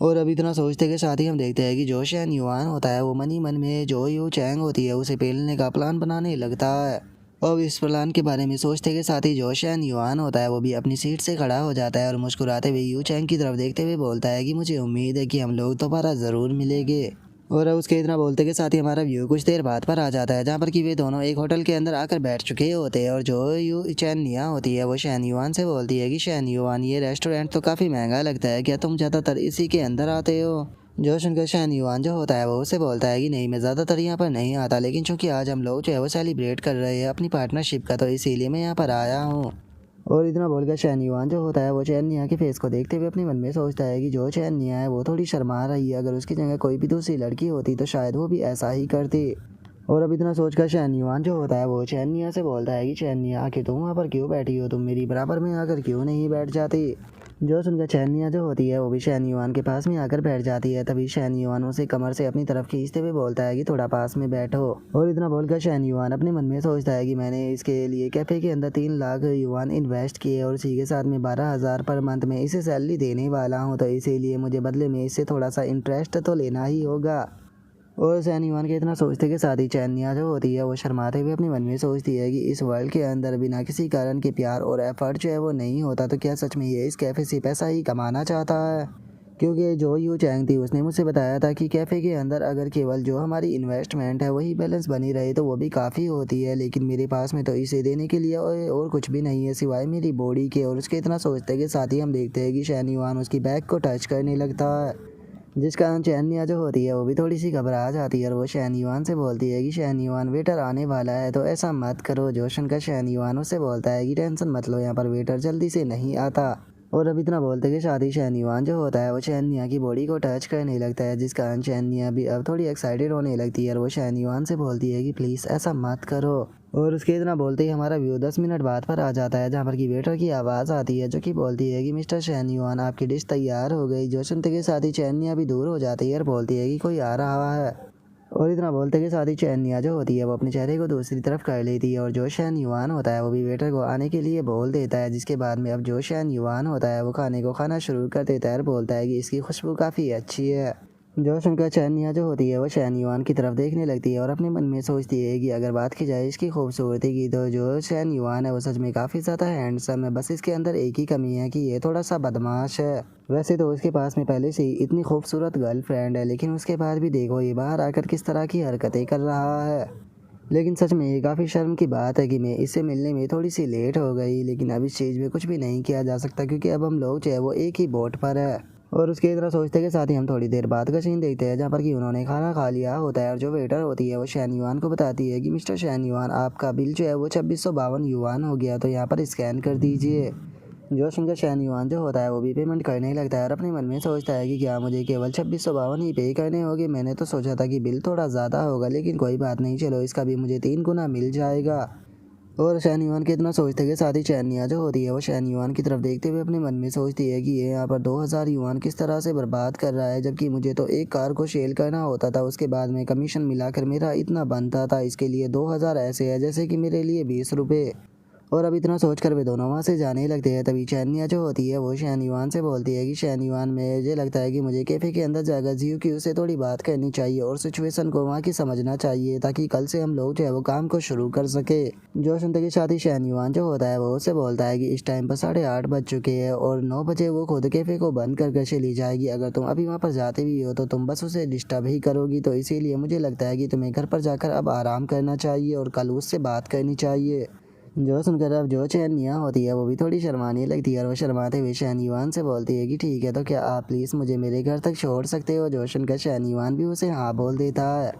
और अब इतना सोचते के साथ ही हम देखते हैं कि जो शैन युआन होता है वो मन ही मन में जो यू चैंग होती है उसे पेलने का प्लान बनाने लगता है। अब इस प्लान के बारे में सोचते के साथ ही जो शैन युआन होता है वो भी अपनी सीट से खड़ा हो जाता है और मुस्कुराते हुए यू चैंग की तरफ देखते हुए बोलता है कि मुझे उम्मीद है कि हम लोग दोबारा ज़रूर मिलेंगे। और अब उसके इतना बोलते के साथ ही हमारा व्यू कुछ देर बाद पर आ जाता है जहाँ पर कि वे दोनों एक होटल के अंदर आकर बैठ चुके होते हैं। और जो यू चैन निया होती है वो शैन युआन से बोलती है कि शैन युआन, ये रेस्टोरेंट तो काफ़ी महंगा लगता है, क्या तुम ज़्यादातर इसी के अंदर आते हो। जो सुनकर शैन युआन जो होता है वो उसे बोलता है कि नहीं, मैं ज़्यादातर यहाँ पर नहीं आता, लेकिन चूंकि आज हम लोग जो है वो सेलिब्रेट कर रहे हैं अपनी पार्टनरशिप का तो इसीलिए मैं यहाँ पर आया हूँ। और इतना बोलकर शैन युआन जो होता है वो चैन निया के फेस को देखते हुए अपने मन में सोचता है कि जो चैन निया है वो थोड़ी शर्मा रही है, अगर उसकी जगह कोई भी दूसरी लड़की होती तो शायद वो भी ऐसा ही करती। और अब इतना सोचकर शैन युआन जो होता है वो चैन निया से बोलता है कि चैन निया, आखिर तुम वहाँ पर क्यों बैठी हो, तुम मेरी बराबर में आकर क्यों नहीं बैठ जाती। जो सुनकर चैन निया जो होती है वो भी शैन युआन के पास में आकर बैठ जाती है। तभी शैन युआन उसे कमर से अपनी तरफ खींचते हुए बोलता है कि थोड़ा पास में बैठो। और इतना बोलकर शैन युआन अपने मन में सोचता है कि मैंने इसके लिए कैफ़े के अंदर 3 लाख युआन इन्वेस्ट किए और इसी के साथ में 12,000 पर मंथ में इसे सैलरी देने वाला हूँ, तो इसीलिए मुझे बदले में इससे थोड़ा सा इंटरेस्ट तो लेना ही होगा। और शैन युआन के इतना सोचते के साथ ही चैन निया जो होती है वो शर्माते हुए अपने मन में सोचती है कि इस वर्ल्ड के अंदर बिना किसी कारण के प्यार और एफर्ट जो है वो नहीं होता, तो क्या सच में ये इस कैफ़े से पैसा ही कमाना चाहता है। क्योंकि जो यू चैंग थी उसने मुझसे बताया था कि कैफ़े के अंदर अगर केवल जो हमारी इन्वेस्टमेंट है वही बैलेंस बनी रहे तो वो भी काफ़ी होती है, लेकिन मेरे पास में तो इसे देने के लिए और कुछ भी नहीं है सिवाय मेरी बॉडी के। और उसके इतना सोचते के साथ ही हम देखते हैं कि शैन युआन उसकी बैक को टच करने लगता है, जिस कारण चैन निया जो होती है वो भी थोड़ी सी घबरा जाती है और वो शैन युआन से बोलती है कि शैन युआन, वेटर आने वाला है तो ऐसा मत करो। जोशन का शैन युआन उससे बोलता है कि टेंशन मत लो, यहाँ पर वेटर जल्दी से नहीं आता। और अब इतना बोलते कि शादी शैन युआन जो होता है वो चैन निया की बॉडी को टच करने लगता है, जिस कारण चैन निया भी अब थोड़ी एक्साइटेड होने लगती है और वो शैन युआन से बोलती है कि प्लीज़ ऐसा मत करो। और उसके इतना बोलते ही हमारा व्यू 10 मिनट बाद पर आ जाता है जहाँ पर की वेटर की आवाज़ आती है जो कि बोलती है कि मिस्टर शैन युआन, आपकी डिश तैयार हो गई। जो सुनते के साथ ही चैन निया भी दूर हो जाती है और बोलती है कि कोई आ रहा है। और इतना बोलते के साथ ही चैनिया जो होती है वो अपने चेहरे को दूसरी तरफ कर लेती है और जो शैन युआन होता है वो भी वेटर को आने के लिए बोल देता है, जिसके बाद में अब जो शैन युआन होता है वो खाने को खाना शुरू कर देता है और बोलता है कि इसकी खुशबू काफ़ी अच्छी है। जो सुनकर चैनिया जो होती है वो शैन युआन की तरफ देखने लगती है और अपने मन में सोचती है कि अगर बात की जाए इसकी खूबसूरती की तो जो शैन युआन है वो सच में काफ़ी ज़्यादा हैंडसम है, बस इसके अंदर एक ही कमी है कि ये थोड़ा सा बदमाश है। वैसे तो उसके पास में पहले से ही इतनी खूबसूरत गर्लफ्रेंड है, लेकिन उसके बाद भी देखो ये बाहर आकर किस तरह की हरकतें कर रहा है। लेकिन सच में ये काफ़ी शर्म की बात है कि मैं इससे मिलने में थोड़ी सी लेट हो गई, लेकिन अब इस चीज़ में कुछ भी नहीं किया जा सकता क्योंकि अब हम लोग जो है वो एक ही बोट पर है। और उसके तरह सोचते के साथ ही हम थोड़ी देर बाद का सीन देखते हैं जहाँ पर कि उन्होंने खाना खा लिया होता है और जो वेटर होती है वो शैन युआन को बताती है कि मिस्टर शैन युआन, आपका बिल जो है वो 2652 युआन हो गया, तो यहाँ पर स्कैन कर दीजिए। जो सुनकर शैन युआन जो होता है वो भी पेमेंट करने लगता है और अपने मन में सोचता है कि क्या मुझे केवल 2652 ही पे करने होंगे, मैंने तो सोचा था कि बिल थोड़ा ज़्यादा होगा, लेकिन कोई बात नहीं, चलो इसका भी मुझे 3 गुना मिल जाएगा। और शैन युआन के इतना सोचते के साथ ही चैनिया जो होती है वो शैन युआन की तरफ देखते हुए अपने मन में सोचती है कि ये यहाँ पर 2000 युआन किस तरह से बर्बाद कर रहा है, जबकि मुझे तो एक कार को सेल करना होता था, उसके बाद में कमीशन मिलाकर मेरा इतना बनता था, इसके लिए 2000 ऐसे है जैसे कि मेरे लिए 20 रुपये। और अब इतना सोचकर वे दोनों वहाँ से जाने लगते हैं। तभी चैनिया जो होती है वो शैन युआन से बोलती है कि शैन युआन, मुझे लगता है कि मुझे कैफ़े के अंदर जाकर जियो की उससे थोड़ी बात करनी चाहिए और सिचुएशन को वहाँ की समझना चाहिए, ताकि कल से हम लोग जो है वो काम को शुरू कर सके। जो सुनते के साथ ही शैन युआन जो होता है वो उससे बोलता है कि इस टाइम पर 8:30 बज चुके हैं और 9 बजे वो खुद कैफ़े को बंद करके चली जाएगी। अगर तुम अभी वहाँ पर जाते भी हो तो तुम बस उसे डिस्टर्ब ही करोगी, तो इसीलिए मुझे लगता है कि तुम्हें घर पर जाकर अब आराम करना चाहिए और कल उससे बात करनी चाहिए। जो सुनकर अब जो चैनिया होती है वो भी थोड़ी शर्माने लगती है और वो शर्माते हुए शैन युआन से बोलती है कि ठीक है, तो क्या आप प्लीज़ मुझे मेरे घर तक छोड़ सकते हो। जो सुनकर शैन युआन भी उसे हाँ बोल देता है।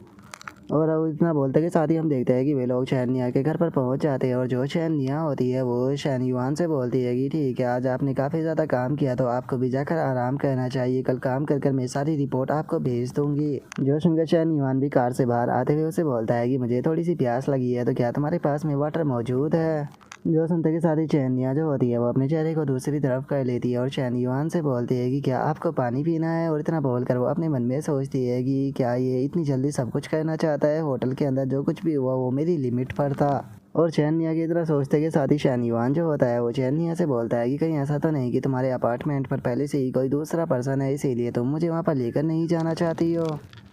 और अब इतना बोलते के साथ ही हम देखते हैं कि वे लोग शैनिया के घर पर पहुंच जाते हैं और जो शैनिया होती है वो शैन युआन से बोलती है कि ठीक है, आज आपने काफ़ी ज़्यादा काम किया तो आपको भी जाकर आराम करना चाहिए, कल काम कर कर मैं सारी रिपोर्ट आपको भेज दूंगी। जो सुनकर शैन युआन भी कार से बाहर आते हुए उसे बोलता है कि मुझे थोड़ी सी प्यास लगी है, तो क्या तुम्हारे पास में वाटर मौजूद है। जो सुनते के साथ ही चैनिया जो होती है वो अपने चेहरे को दूसरी तरफ कर लेती है और शैन युआन से बोलती है कि क्या आपको पानी पीना है। और इतना बोलकर वो अपने मन में सोचती है कि क्या ये इतनी जल्दी सब कुछ करना चाहता है, होटल के अंदर जो कुछ भी हुआ वो मेरी लिमिट पर था। और चैनिया की तरह सोचते के साथ ही शैन युआन जो होता है वो चैनिया से बोलता है कि कहीं ऐसा तो नहीं कि तुम्हारे अपार्टमेंट पर पहले से ही कोई दूसरा पर्सन है, इसीलिए तुम मुझे वहाँ पर लेकर नहीं जाना चाहती हो।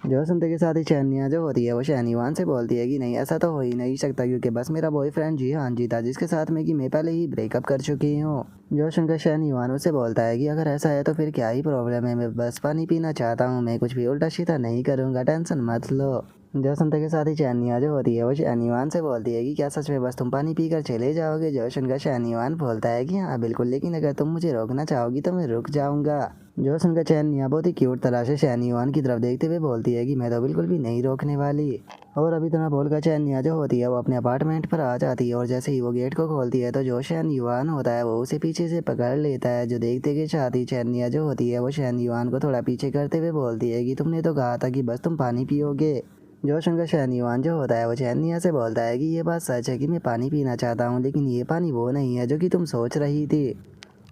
जो सुनते के साथ ही चैनिया जो होती है वो शैन युआन से बोलती है कि नहीं, ऐसा तो हो ही नहीं सकता क्योंकि बस मेरा बॉयफ्रेंड जी हाँ जी था, जिसके साथ में कि मैं पहले ही ब्रेकअप कर चुकी हूँ। जो सुनकर शैन युआन उससे बोलता है कि अगर ऐसा है तो फिर क्या ही प्रॉब्लम है, मैं बस पानी पीना चाहता हूँ, मैं कुछ भी उल्टा सीधा नहीं करूँगा, टेंशन मत लो। जो सुनते के साथ ही चैनिया जो होती है वो शैन युआन से बोलती है कि क्या सच में बस तुम पानी पीकर चले जाओगे। जो सुनकर शैन युआन बोलता है कि हाँ बिल्कुल, लेकिन अगर तुम मुझे रोकना चाहोगी तो मैं रुक जाऊँगा। जो सुनकर चैनिया बहुत ही क्यूट तरह से शैन युआन की तरफ देखते हुए बोलती है कि मैं तो बिल्कुल भी नहीं रोकने वाली। और अभी इतना बोलकर चैनिया जो होती है वो अपने अपार्टमेंट पर आ जाती है और जैसे ही वो गेट को खोलती है तो जो शैन युआन होता है वो उसे पीछे से पकड़ लेता है। जो देखते के साथ ही चैनिया जो होती है वो शैन युआन को थोड़ा पीछे करते हुए बोलती है कि तुमने तो कहा था कि बस तुम पानी पियोगे। जो सुनकर शैन युआन जो होता है वो चैनिया से बोलता है कि ये बात सच है कि मैं पानी पीना चाहता हूँ, लेकिन ये पानी वो नहीं है जो कि तुम सोच रही थी।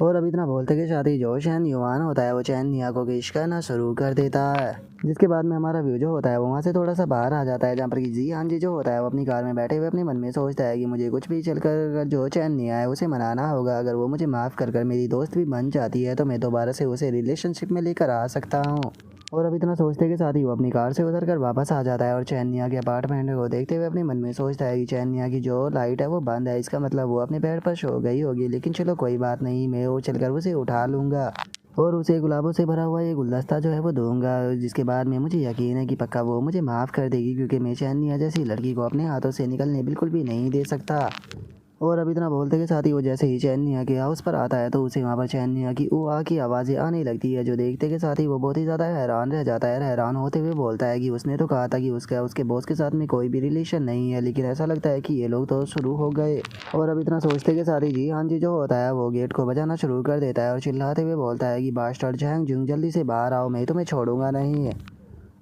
और अब इतना बोलते के साथ ही जो शैन युआन होता है वो चैनिया को किश करना शुरू कर देता है, जिसके बाद में हमारा व्यू जो होता है वो वहाँ से थोड़ा सा बाहर आ जाता है, जहाँ पर कि जी हाँ जी जो होता है वो अपनी कार में बैठे हुए अपने मन में सोचता है कि मुझे कुछ भी चलकर जो चैनिया है उसे मनाना होगा, अगर वो मुझे माफ़ कर कर मेरी दोस्त भी बन जाती है तो मैं दोबारा से उसे रिलेशनशिप में लेकर आ सकता हूँ। और अब इतना सोचते के साथ ही वो अपनी कार से उतर कर वापस आ जाता है और चैनिया के अपार्टमेंट को देखते हुए अपने मन में सोचता है कि चैनिया की जो लाइट है वो बंद है, इसका मतलब वो अपने बेड पर सो गई होगी, लेकिन चलो कोई बात नहीं, मैं वो चलकर उसे उठा लूँगा और उसे गुलाबों से भरा हुआ ये गुलदस्ता जो है वो दूंगा, जिसके बाद में मुझे यकीन है कि पक्का वो मुझे माफ़ कर देगी, क्योंकि मैं चैनिया जैसी लड़की को अपने हाथों से निकलने बिल्कुल भी नहीं दे सकता। और अब इतना बोलते के साथ ही वो जैसे ही चैनिया के हाउस पर आता है तो उसे वहाँ पर चैनिया की आ की आवाज़ें आने लगती है। जो देखते के साथ ही वो बहुत ही ज़्यादा हैरान रह जाता है। हैरान होते हुए बोलता है कि उसने तो कहा था कि उसका उसके बॉस के साथ में कोई भी रिलेशन नहीं है, लेकिन ऐसा लगता है कि ये लोग तो शुरू हो गए। और अब इतना सोचते के साथ ही जी हाँ जी जो होता है वो गेट को बजाना शुरू कर देता है और चिल्लाते हुए बोलता है कि बास्टर्ड झैंग जुंग, जल्दी से बाहर आओ, मैं तुम्हें छोड़ूंगा नहीं।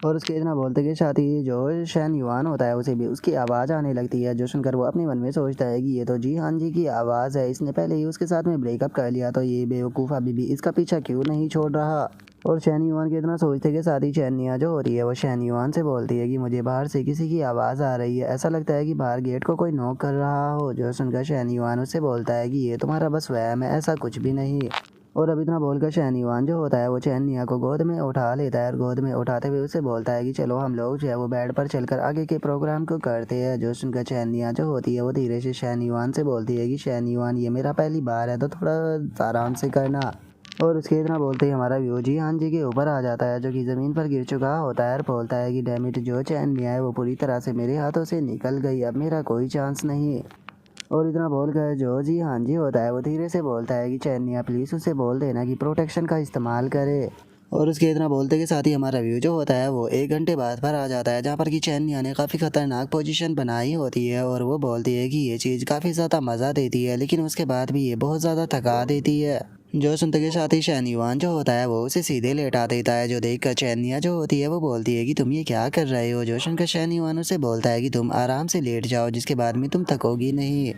और उसके इतना बोलते के साथ ही जो शैन युआन होता है उसे भी उसकी आवाज़ आने लगती है, जो सुनकर वो अपने मन में सोचता है कि ये तो जी हाँ जी की आवाज़ है, इसने पहले ही उसके साथ में ब्रेकअप कर लिया, तो ये बेवकूफ़ अभी भी इसका पीछा क्यों नहीं छोड़ रहा। और शैन युआन के इतना सोचते के साथ ही चैनिया जो होती है वो शैन युआन से बोलती है कि मुझे बाहर से किसी की आवाज़ आ रही है, ऐसा लगता है कि बाहर गेट को कोई नॉक कर रहा हो। जो सुनकर शैन युआन उससे बोलता है कि ये तुम्हारा बस वहम है, ऐसा कुछ भी नहीं। और अब इतना बोलकर शैन युआन जो होता है वो चैनिया को गोद में उठा लेता है और गोद में उठाते हुए उससे बोलता है कि चलो हम लोग जो है वो बेड पर चलकर आगे के प्रोग्राम को करते हैं। जो सुनकर चैनिया जो होती है वो धीरे से शैन युआन से बोलती है कि शैन युआन ये मेरा पहली बार है तो थोड़ा आराम से करना। और उसके इतना बोलते ही हमारा व्यू जी हान जी के ऊपर आ जाता है जो कि ज़मीन पर गिर चुका होता है और बोलता है कि डैमिट जो चैनिया है वो पूरी तरह से मेरे हाथों से निकल गई, अब मेरा कोई चांस नहीं। और इतना बोल कर जो जी हाँ जी होता है वो धीरे से बोलता है कि चैनिया प्लीज़ उससे बोल देना कि प्रोटेक्शन का इस्तेमाल करे। और उसके इतना बोलते के साथ ही हमारा व्यू जो होता है वो 1 घंटे बाद पर आ जाता है जहाँ पर कि चैनिया ने काफ़ी खतरनाक पोजीशन बनाई होती है और वो बोलती है कि ये चीज़ काफ़ी ज़्यादा मज़ा देती है लेकिन उसके बाद भी ये बहुत ज़्यादा थका देती है। जो सुनते के साथ ही शैन युआन जो होता है वो उसे सीधे लेटा देता है। जो देख कर चैनिया जो होती है वो बोलती है कि तुम ये क्या कर रहे हो। जो सुनकर शैन युआन उसे बोलता है कि तुम आराम से लेट जाओ जिसके बाद में तुम थकोगी नहीं।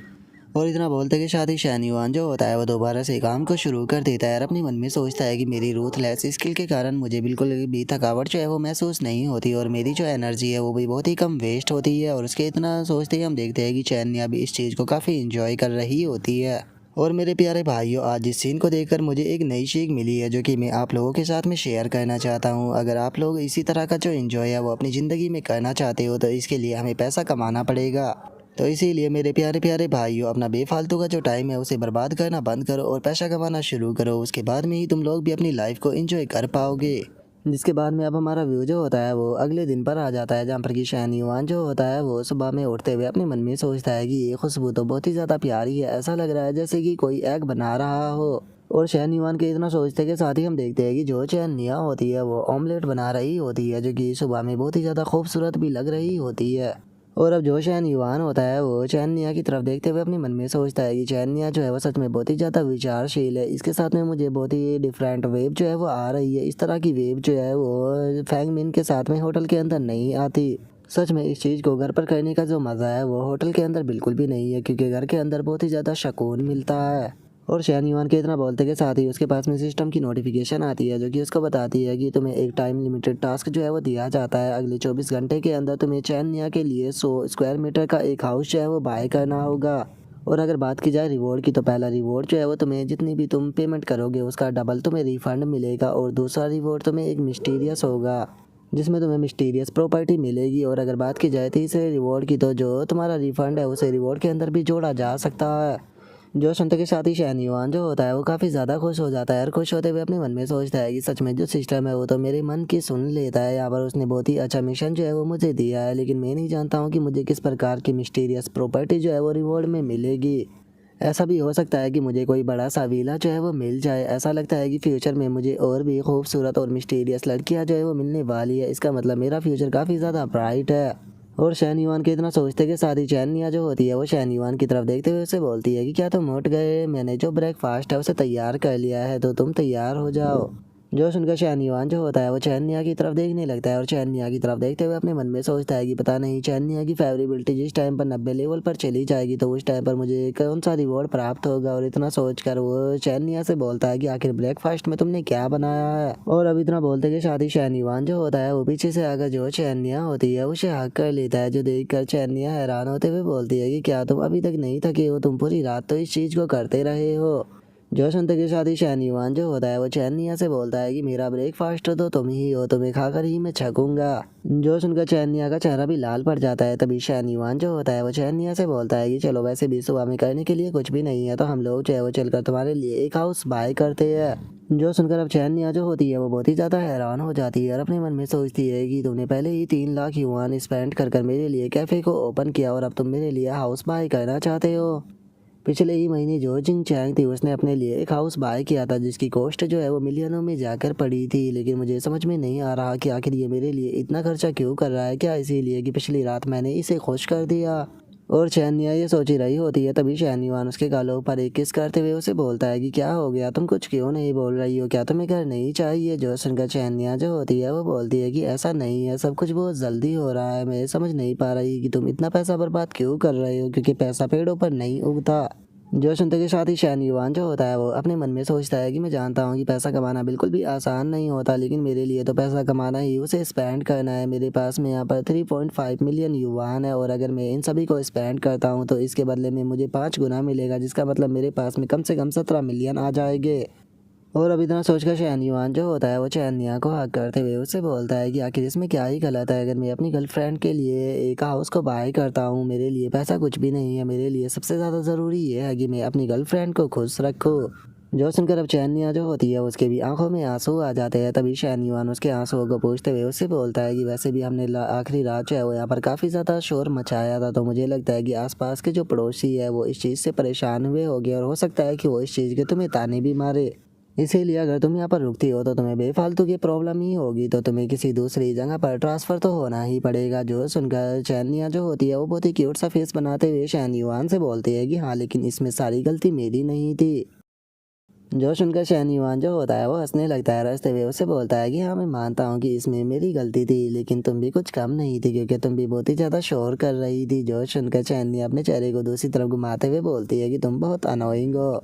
और इतना बोलते के साथ ही शैन युआन जो होता है वो दोबारा से काम को शुरू कर देता है और अपने मन में सोचता है कि मेरी रूथलेस स्किल के कारण मुझे बिल्कुल भी थकावट जो है वो महसूस नहीं होती और मेरी जो एनर्जी है वो भी बहुत ही कम वेस्ट होती है। और उसके इतना सोचते ही हम देखते हैं कि चैनिया भी इस चीज़ को काफ़ी इंजॉय कर रही होती है। और मेरे प्यारे भाइयों, आज इस सीन को देखकर मुझे एक नई सीख मिली है जो कि मैं आप लोगों के साथ में शेयर करना चाहता हूँ। अगर आप लोग इसी तरह का जो एंजॉय है वो अपनी ज़िंदगी में करना चाहते हो तो इसके लिए हमें पैसा कमाना पड़ेगा। तो इसीलिए मेरे प्यारे प्यारे भाइयों, अपना बेफालतू का जो टाइम है उसे बर्बाद करना बंद करो और पैसा कमाना शुरू करो। उसके बाद में ही तुम लोग भी अपनी लाइफ को एंजॉय कर पाओगे। जिसके बाद में अब हमारा व्यू जो होता है वो अगले दिन पर आ जाता है जहाँ पर कि शैन युआन जो होता है वो सुबह में उठते हुए अपने मन में सोचता है कि ये खुशबू तो बहुत ही ज़्यादा प्यारी है, ऐसा लग रहा है जैसे कि कोई एग बना रहा हो। और शैन युआन के इतना सोचते के साथ ही हम देखते हैं कि जो चैनिया होती है वो ऑमलेट बना रही होती है जो कि सुबह में बहुत ही ज़्यादा खूबसूरत भी लग रही होती है। और अब जो शैन युआन होता है वो चैनिया की तरफ देखते हुए अपने मन में सोचता है कि चैनिया जो है वो सच में बहुत ही ज़्यादा विचारशील है। इसके साथ में मुझे बहुत ही डिफरेंट वेव जो है वो आ रही है। इस तरह की वेव जो है वो फैंग मिन के साथ में होटल के अंदर नहीं आती। सच में इस चीज़ को घर पर करने का जो मज़ा है वो होटल के अंदर बिल्कुल भी नहीं है क्योंकि घर के अंदर बहुत ही ज़्यादा सुकून मिलता है। और शैन युआन के इतना बोलते के साथ ही उसके पास में सिस्टम की नोटिफिकेशन आती है जो कि उसको बताती है कि तुम्हें एक टाइम लिमिटेड टास्क जो है वो दिया जाता है। अगले 24 घंटे के अंदर तुम्हें चैनिया के लिए 100 स्क्वायर मीटर का एक हाउस जो है वो बाय करना होगा। और अगर बात की जाए रिवॉर्ड की तो पहला रिवॉर्ड जो है वो तुम्हें जितनी भी तुम पेमेंट करोगे उसका डबल तुम्हें रिफंड मिलेगा और दूसरा रिवॉर्ड तुम्हें एक मिस्टीरियस होगा जिसमें तुम्हें मिस्टीरियस प्रॉपर्टी मिलेगी। और अगर बात की जाए तीसरे रिवॉर्ड की तो जो तुम्हारा रिफंड है उसे रिवॉर्ड के अंदर भी जोड़ा जा सकता है। जो सुनते के साथ ही शैन युआन जो होता है वो काफ़ी ज़्यादा खुश हो जाता है और खुश होते हुए अपने मन में सोचता है कि सच में जो सिस्टम है वो तो मेरे मन की सुन लेता है। यहाँ पर उसने बहुत ही अच्छा मिशन जो है वो मुझे दिया है लेकिन मैं नहीं जानता हूँ कि मुझे किस प्रकार की मिस्टीरियस प्रॉपर्टी जो है वो रिवॉर्ड में मिलेगी। ऐसा भी हो सकता है कि मुझे कोई बड़ा सा विला जो है वो मिल जाए। ऐसा लगता है कि फ्यूचर में मुझे और भी खूबसूरत और मिस्टीरियस लड़कियाँ जो है वो मिलने वाली है। इसका मतलब मेरा फ्यूचर काफ़ी ज़्यादा ब्राइट है। और शैन युआन के इतना सोचते के साथ ही चैनिया जो होती है वो शैन युआन की तरफ देखते हुए उसे बोलती है कि क्या तुम उठ गए, मैंने जो ब्रेकफास्ट है उसे तैयार कर लिया है तो तुम तैयार हो जाओ। जो सुनकर शैन युआन जो होता है वो चैनिया की तरफ देखने लगता है और चैनिया की तरफ देखते हुए अपने मन में सोचता है कि पता नहीं चैनिया की फेवरेबिलिटी जिस टाइम पर 90 लेवल पर चली जाएगी तो उस टाइम पर मुझे कौन सा रिवॉर्ड प्राप्त होगा। और इतना सोचकर वो चैनिया से बोलता है कि आखिर ब्रेकफास्ट में तुमने क्या बनाया है। और अब इतना बोलते कि शादी शैन युआन जो होता है वो पीछे से आकर जो चैनिया होती है उसे हक कर लेता है। जो देख कर चैनिया हैरान होते हुए बोलती है कि क्या तुम अभी तक नहीं थके हो, तुम पूरी रात तो इस चीज़ को करते रहे हो। जो सुनते के साथ ही शैन युआन जो होता है वो चैनिया से बोलता है कि मेरा ब्रेकफास्ट तो तुम ही हो, तुम्हें खाकर ही मैं छकूंगा। जो सुनकर चैनिया का चेहरा भी लाल पड़ जाता है। तभी शैन युआन जो होता है वो चैनिया से बोलता है कि चलो वैसे भी सुबह में करने के लिए कुछ भी नहीं है तो हम लोग जो है वो चलकर तुम्हारे लिए एक हाउस बाय करते हैं। जो सुनकर अब चैनिया जो होती है वो बहुत ही ज़्यादा हैरान हो जाती है और अपने मन में सोचती है कि तुमने पहले ही 3 लाख युआन स्पेंड कर मेरे लिए कैफ़े को ओपन किया और अब तुम मेरे लिए हाउस बाय करना चाहते हो। पिछले ही महीने जो जिंग चैंग थी उसने अपने लिए एक हाउस बाय किया था जिसकी कॉस्ट जो है वो मिलियनों में जाकर पड़ी थी। लेकिन मुझे समझ में नहीं आ रहा कि आखिर ये मेरे लिए इतना खर्चा क्यों कर रहा है। क्या इसीलिए कि पिछली रात मैंने इसे खुश कर दिया। और चैनिया ये सोच ही रही होती है तभी शैन युआन उसके गालों पर एक किस करते हुए उसे बोलता है कि क्या हो गया, तुम कुछ क्यों नहीं बोल रही हो, क्या तुम्हें घर नहीं चाहिए। जो सुनकर चैनिया जो होती है वो बोलती है कि ऐसा नहीं है, सब कुछ बहुत जल्दी हो रहा है, मैं समझ नहीं पा रही कि तुम इतना पैसा बर्बाद क्यों कर रहे हो क्योंकि पैसा पेड़ों पर नहीं उगता। जो सुनते के साथ ही शैन युआन जो होता है वो अपने मन में सोचता है कि मैं जानता हूँ कि पैसा कमाना बिल्कुल भी आसान नहीं होता, लेकिन मेरे लिए तो पैसा कमाना ही उसे स्पेंड करना है। मेरे पास में यहाँ पर 3.5 मिलियन युआन है और अगर मैं इन सभी को स्पेंड करता हूँ तो इसके बदले में मुझे 5 गुना मिलेगा, जिसका मतलब मेरे पास में कम से कम 17 मिलियन आ जाएंगे। और अब इतना सोचकर शैन युआन जो होता है वो चैनिया को हक करते हुए उससे बोलता है कि आखिर इसमें क्या ही गलत है। अगर मैं अपनी गर्लफ्रेंड के लिए एक हाउस को बाय करता हूँ, मेरे लिए पैसा कुछ भी नहीं है। मेरे लिए सबसे ज़्यादा ज़रूरी ये है कि मैं अपनी गर्लफ्रेंड को खुश रखूँ। जो सुनकर अब चैनिया जो होती है उसके भी आंखों में आंसू आ जाते हैं। तभी शैन युआन उसके आंसुओं को पूछते हुए उससे बोलता है कि वैसे भी हमने आखिरी रात जो है वो यहाँ पर काफ़ी ज़्यादा शोर मचाया था, तो मुझे लगता है कि आसपास के जो पड़ोसी है वो इस चीज़ से परेशान हुए होंगे और हो सकता है कि वो इस चीज़ के तुम्हें ताने भी मारे। इसीलिए अगर तुम यहाँ पर रुकती हो तो तुम्हें बेफालतू की प्रॉब्लम ही होगी, तो तुम्हें किसी दूसरी जगह पर ट्रांसफ़र तो होना ही पड़ेगा। जो सुनकर चैनिया जो होती है वो बहुत ही क्यूट सा फेस बनाते हुए शैन युआन से बोलती है कि हाँ, लेकिन इसमें सारी गलती मेरी नहीं थी। जो सुनकर शैन युआन जो होता है वो हंसने लगता है, हंसते हुए उससे बोलता है कि हाँ, मैं मानता हूँ कि इसमें मेरी गलती थी, लेकिन तुम भी कुछ कम नहीं थी क्योंकि तुम भी बहुत ही ज़्यादा शोर कर रही थी। जो सुनकर चैनिया अपने चेहरे को दूसरी तरफ घुमाते हुए बोलती है कि तुम बहुत अनोइंग हो।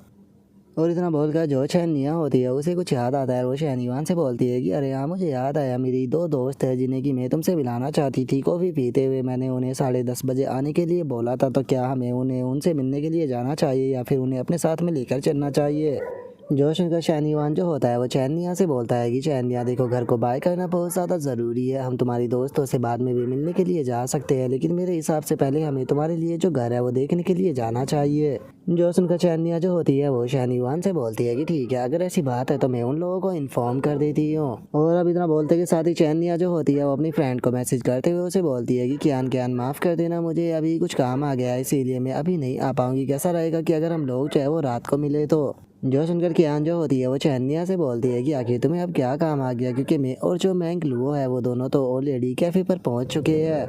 और इतना बोलकर जो शैनिया होती है उसे कुछ याद आता है। वो शैन युआन से बोलती है कि अरे हाँ, मुझे याद आया, मेरी दो दोस्त है जिन्हें कि मैं तुमसे मिलाना चाहती थी। कॉफ़ी पीते हुए मैंने उन्हें 10:30 बजे आने के लिए बोला था, तो क्या हमें उन्हें उनसे मिलने के लिए जाना चाहिए या फिर उन्हें अपने साथ में लेकर चलना चाहिए। जो सुनकर शैन युआन जो होता है वो चैनिया से बोलता है कि चैनिया देखो, घर को बाय करना बहुत ज़्यादा ज़रूरी है। हम तुम्हारी दोस्तों से बाद में भी मिलने के लिए जा सकते हैं, लेकिन मेरे हिसाब से पहले हमें तुम्हारे लिए जो घर है वो देखने के लिए जाना चाहिए। जो सुनकर चैनिया जो होती है वो शैन युआन से बोलती है कि ठीक है, अगर ऐसी बात है तो मैं उन लोगों को इन्फॉर्म कर देती हूँ। और अब इतना बोलते के साथ ही चैनिया जो होती है वो अपनी फ्रेंड को मैसेज करते हुए उसे बोलती है कि कियान कियान माफ़ कर देना, मुझे अभी कुछ काम आ गया है इसीलिए मैं अभी नहीं आ पाऊंगी। कैसा रहेगा कि अगर हम लोग चाहे वो रात को मिले तो। जो सुनकर कियान जो होती है वो चैनिया से बोलती है कि आखिर तुम्हें अब क्या काम आ गया, क्योंकि मैं और जो मैंगलुओ है वो दोनों तो ऑलरेडी कैफ़े पर पहुंच चुके हैं।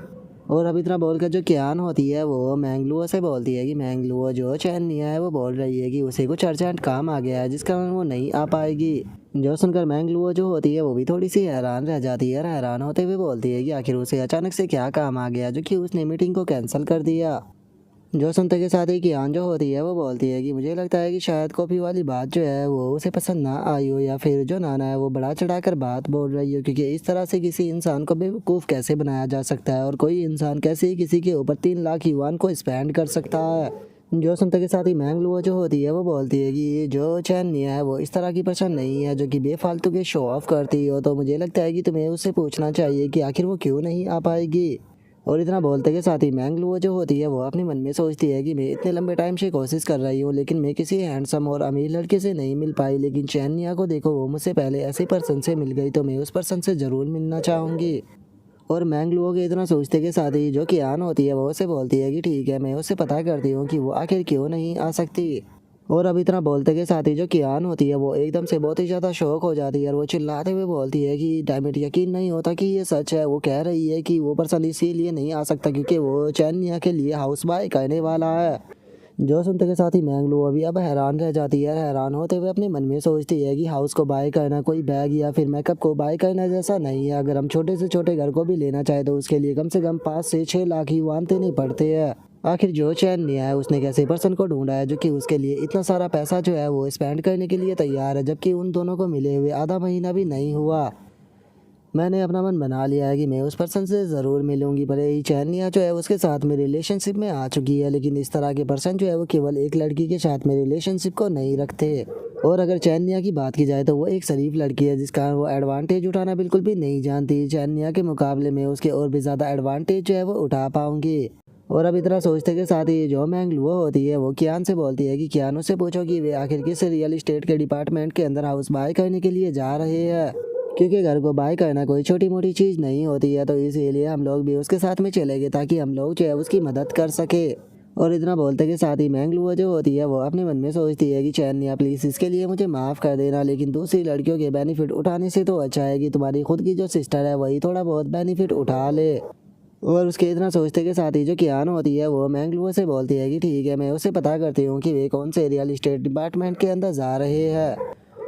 और अब इतना बोलकर जो कियान होती है वो मैंगलुओ से बोलती है कि मैंगलुओ जो चैनिया है वो बोल रही है कि उसे कुछ अर्जेंट काम आ गया है जिस कारण वो नहीं आ पाएगी। जो सुनकर मैंगलुओ जो होती है वो भी थोड़ी सी हैरान रह जाती है और हैरान होते हुए बोलती है कि आखिर उसे अचानक से क्या काम आ गया जो कि उसने मीटिंग को कैंसिल कर दिया। जो सुनते के साथ ही कियान जो होती है वो बोलती है कि मुझे लगता है कि शायद कॉफ़ी वाली बात जो है वो उसे पसंद ना आई हो, या फिर जो नाना है वो बढ़ा चढ़ाकर बात बोल रही हो, क्योंकि इस तरह से किसी इंसान को बेवकूफ़ कैसे बनाया जा सकता है और कोई इंसान कैसे ही किसी के ऊपर 3 लाख युआन को स्पेंड कर सकता है। जो सुनते के साथ ही मैंगलुओ जो होती है वो बोलती है कि ये जो चैनिया है वो इस तरह की पर्सन नहीं है जो कि बेफालतू के शो ऑफ करती हो, तो मुझे लगता है कि तुम्हें उससे पूछना चाहिए कि आखिर वो क्यों नहीं आ पाएगी। और इतना बोलते के साथ ही मैंगलुओ जो होती है वो अपने मन में सोचती है कि मैं इतने लंबे टाइम से कोशिश कर रही हूँ, लेकिन मैं किसी हैंडसम और अमीर लड़के से नहीं मिल पाई, लेकिन चैनिया को देखो, वो मुझसे पहले ऐसे पर्सन से मिल गई, तो मैं उस पर्सन से ज़रूर मिलना चाहूँगी। और मैंगलुओ के इतना सोचते के साथ ही जो कियान होती है वो उससे बोलती है कि ठीक है, मैं उससे पता करती हूँ कि वो आखिर क्यों नहीं आ सकती। और अब इतना बोलते के साथ ही जो कियान होती है वो एकदम से बहुत ही ज़्यादा शौक हो जाती है और वो चिल्लाते हुए बोलती है कि डायमंड यकीन नहीं होता कि ये सच है। वो कह रही है कि वो पर्सन इसीलिए नहीं आ सकता क्योंकि वो चैनिया के लिए हाउस बाय करने वाला है। जो सुनते के साथ ही मैंगलू अभी अब हैरान रह जाती है। हैरान होते हुए अपने मन में सोचती है कि हाउस को बाय करना कोई बैग या फिर मेकअप को बाय करना जैसा नहीं है। अगर हम छोटे से छोटे घर को भी लेना चाहे तो उसके लिए कम से कम 5 से 6 लाख ही युआन देने पड़ते हैं। आखिर जो चैन नहीं है उसने कैसे पर्सन को ढूंढा है जो कि उसके लिए इतना सारा पैसा जो है वो स्पेंड करने के लिए तैयार है, जबकि उन दोनों को मिले हुए आधा महीना भी नहीं हुआ। मैंने अपना मन बना लिया है कि मैं उस पर्सन से ज़रूर मिलूंगी। भले ही चैनिया जो है उसके साथ में रिलेशनशिप में आ चुकी है, लेकिन इस तरह के पर्सन जो है वो केवल एक लड़की के साथ में रिलेशनशिप को नहीं रखते। और अगर चैनिया की बात की जाए तो वो एक शरीफ लड़की है जिस कारण वो एडवांटेज उठाना बिल्कुल भी नहीं जानती। चैनिया के मुकाबले में उसके और भी ज़्यादा एडवांटेज जो है वो उठा पाऊंगी। और अब इतना सोचते के साथ ही जो मैंगलुओ होती है वो कियान से बोलती है कि कियान उससे पूछो कि वे आखिर किस रियल इस्टेट के डिपार्टमेंट के अंदर हाउस बाय करने के लिए जा रहे हैं, क्योंकि घर को बाय करना कोई छोटी मोटी चीज़ नहीं होती है। तो इसीलिए हम लोग भी उसके साथ में चलेंगे ताकि हम लोग जो है उसकी मदद कर सके। और इतना बोलते के साथ ही मैंगलुओ जो होती है वो अपने मन में सोचती है कि चैनिया प्लीज़ इसके लिए मुझे माफ़ कर देना, लेकिन दूसरी लड़कियों के बेनिफिट उठाने से तो अच्छा है कि तुम्हारी खुद की जो सिस्टर है वही थोड़ा बहुत बेनिफिट उठा ले। और उसके इतना सोचते के साथ ही जो कियान होती है वो मैंगलुओ से बोलती है कि ठीक है, मैं उससे पता करती हूँ कि वे कौन से रियल इस्टेट डिपार्टमेंट के अंदर जा रहे हैं।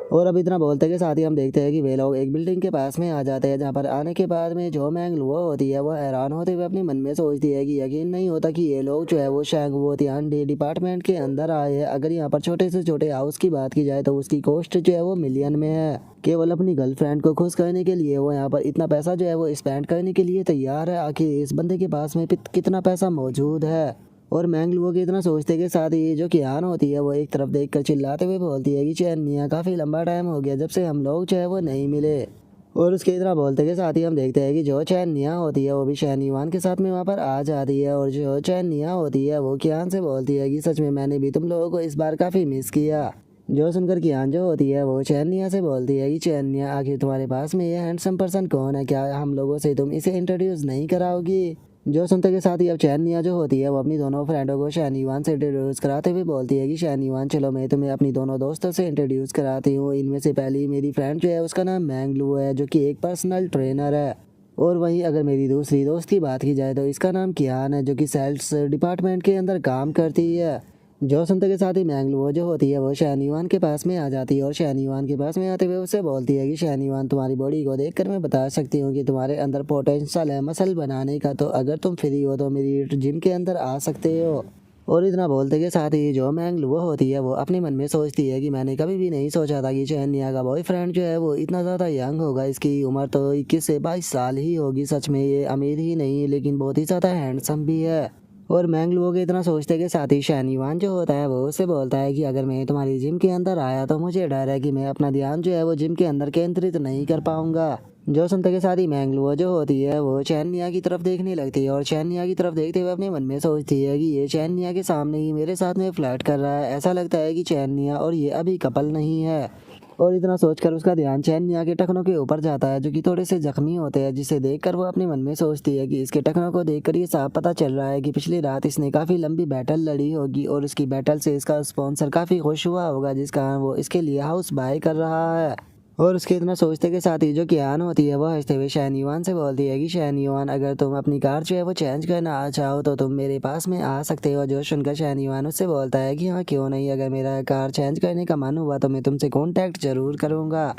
और अब इतना बोलते के साथ ही हम देखते हैं कि वे लोग एक बिल्डिंग के पास में आ जाते हैं, जहाँ पर आने के बाद में जो मैंग लुओ होती है वो हैरान होते हुए अपने मन में सोचती है कि यकीन नहीं होता कि ये लोग जो है वो शैंग वो ध्यान डिपार्टमेंट के अंदर आए हैं। अगर यहाँ पर छोटे से छोटे हाउस की बात की जाए तो उसकी कॉस्ट जो है वो मिलियन में है। केवल अपनी गर्लफ्रेंड को खुश करने के लिए वो यहाँ पर इतना पैसा जो है वो स्पेंड करने के लिए तैयार है। आखिर इस बंदे के पास में कितना पैसा मौजूद है। और मैंगलुओ के इतना सोचते के साथ ही जो कियान होती है वो एक तरफ देखकर चिल्लाते हुए बोलती है कि चैनिया काफ़ी लंबा टाइम हो गया जब से हम लोग जो है वो नहीं मिले। और उसके इतना बोलते के साथ ही हम देखते हैं कि जो चैनिया होती है वो भी शहनीवान के साथ में वहाँ पर आ जाती है। और जो चैनिया होती है वो कियान से बोलती है कि सच में मैंने भी तुम लोगों को इस बार काफ़ी मिस किया। जो सुनकर कियान जो होती है वो चैनिया से बोलती है कि चैनिया आखिर तुम्हारे पास में ये हैंडसम पर्सन कौन है, क्या हम लोगों से तुम इसे इंट्रोड्यूस नहीं कराओगी। जो सुनते के साथ ही अब चैनिया जो होती है वो अपनी दोनों फ्रेंडों को शहनीवान से इंट्रोड्यूस कराते हुए बोलती है कि शहनीवान चलो मैं तुम्हें अपनी दोनों दोस्तों से इंट्रोड्यूस कराती हूँ। इनमें से पहली मेरी फ्रेंड जो है उसका नाम मैंगलू है, जो कि एक पर्सनल ट्रेनर है। और वहीं अगर मेरी दूसरी दोस्त की बात की जाए तो इसका नाम कियान है, जो कि सेल्स डिपार्टमेंट के अंदर काम करती है। जो सुनते के साथ ही मैंगलू जो होती है वो शहनीवान के पास में आ जाती है और शहनीवान के पास में आते हुए उससे बोलती है कि शहनीवान तुम्हारी बॉडी को देखकर मैं बता सकती हूँ कि तुम्हारे अंदर पोटेंशियल है मसल बनाने का, तो अगर तुम फ्री हो तो मेरी जिम के अंदर आ सकते हो। और इतना बोलते के साथ ही जो मैंगलू होती है वो अपने मन में सोचती है कि मैंने कभी भी नहीं सोचा था कि चैनिया का बॉयफ्रेंड जो है वो इतना ज़्यादा यंग होगा। इसकी उम्र तो 21 से 22 साल ही होगी। सच में ये अमीर ही नहीं लेकिन बहुत ही ज़्यादा हैंडसम भी है। और मैंगलू के इतना सोचते के साथ ही शहनीवान जो होता है वो उससे बोलता है कि अगर मैं तुम्हारी जिम के अंदर आया तो मुझे डर है कि मैं अपना ध्यान जो है वो जिम के अंदर केंद्रित नहीं कर पाऊंगा। जो सुनते के साथ ही मैंगलू जो होती है वो चैनिया की तरफ देखने लगती है और चैनिया की तरफ देखते हुए अपने मन में सोचती है कि ये चैनिया के सामने ही मेरे साथ में फ्लर्ट कर रहा है। ऐसा लगता है कि चैनिया और ये अभी कपल नहीं है। और इतना सोचकर उसका ध्यान चैनिया के टखनों के ऊपर जाता है, जो कि थोड़े से जख्मी होते हैं, जिसे देखकर वो अपने मन में सोचती है कि इसके टखनों को देखकर ये साफ पता चल रहा है कि पिछली रात इसने काफ़ी लंबी बैटल लड़ी होगी और उसकी बैटल से इसका स्पॉन्सर काफ़ी खुश हुआ होगा, जिस कारण वो इसके लिए हाउस बाय कर रहा है। और उसके इतना सोचते के साथ ही जो कियान होती है वो हंसते हुए शहनीवान से बोलती है कि शहनीवान अगर तुम अपनी कार जो है वो चेंज करना चाहो तो तुम मेरे पास में आ सकते हो। जो सुनकर शहनीवान उससे बोलता है कि हाँ क्यों नहीं, अगर मेरा कार चेंज करने का मन हुआ तो मैं तुमसे कॉन्टैक्ट जरूर करूँगा।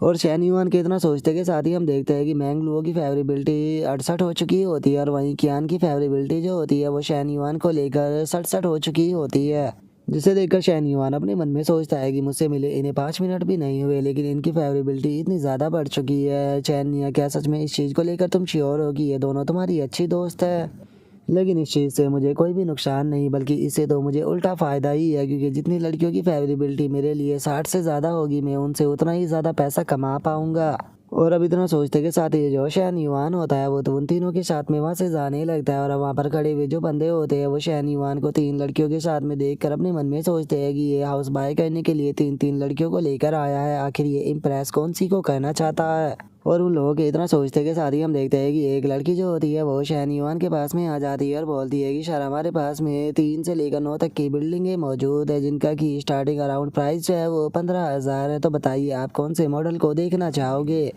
और शहनीवान के इतना सोचते के साथ ही हम देखते हैं कि मैंगलुओ की फेवरेबिलिटी 68 हो चुकी होती है और वहीं कियान की फेवरेबिलिटी जो होती है वो शहनीवान को लेकर 67 हो चुकी होती है। जिसे देखकर शहनीवान अपने मन में सोचता है कि मुझसे मिले इन्हें 5 मिनट भी नहीं हुए लेकिन इनकी फेवरेबिलिटी इतनी ज़्यादा बढ़ चुकी है। चैनिया क्या सच में इस चीज़ को लेकर तुम श्योर हो कि ये दोनों तुम्हारी अच्छी दोस्त है? लेकिन इस चीज़ से मुझे कोई भी नुकसान नहीं बल्कि इससे तो मुझे उल्टा फ़ायदा ही है, क्योंकि जितनी लड़कियों की फेवरेबिलिटी मेरे लिए 60 से ज़्यादा होगी मैं उनसे उतना ही ज़्यादा पैसा कमा पाऊँगा। और अब इतना सोचते के साथ ही जो शहनीवान होता है वो तो उन तीनों के साथ में वहाँ से जाने लगता है। और अब वहाँ पर खड़े हुए जो बंदे होते हैं वो शहनीवान को 3 लड़कियों के साथ में देखकर अपने मन में सोचते हैं कि ये हाउस बाय करने के लिए 3 लड़कियों को लेकर आया है, आखिर ये इम्प्रेस कौन सी को करना चाहता है। और उन लोगों के इतना सोचते के साथ ही हम देखते हैं कि एक लड़की जो होती है वो शहनीवान के पास में आ जाती है और बोलती है कि सर हमारे पास में 3 से लेकर 9 तक की बिल्डिंगें मौजूद है, जिनका की स्टार्टिंग अराउंड प्राइस जो है वो 15,000 है। तो बताइए आप कौन से मॉडल को देखना चाहोगे?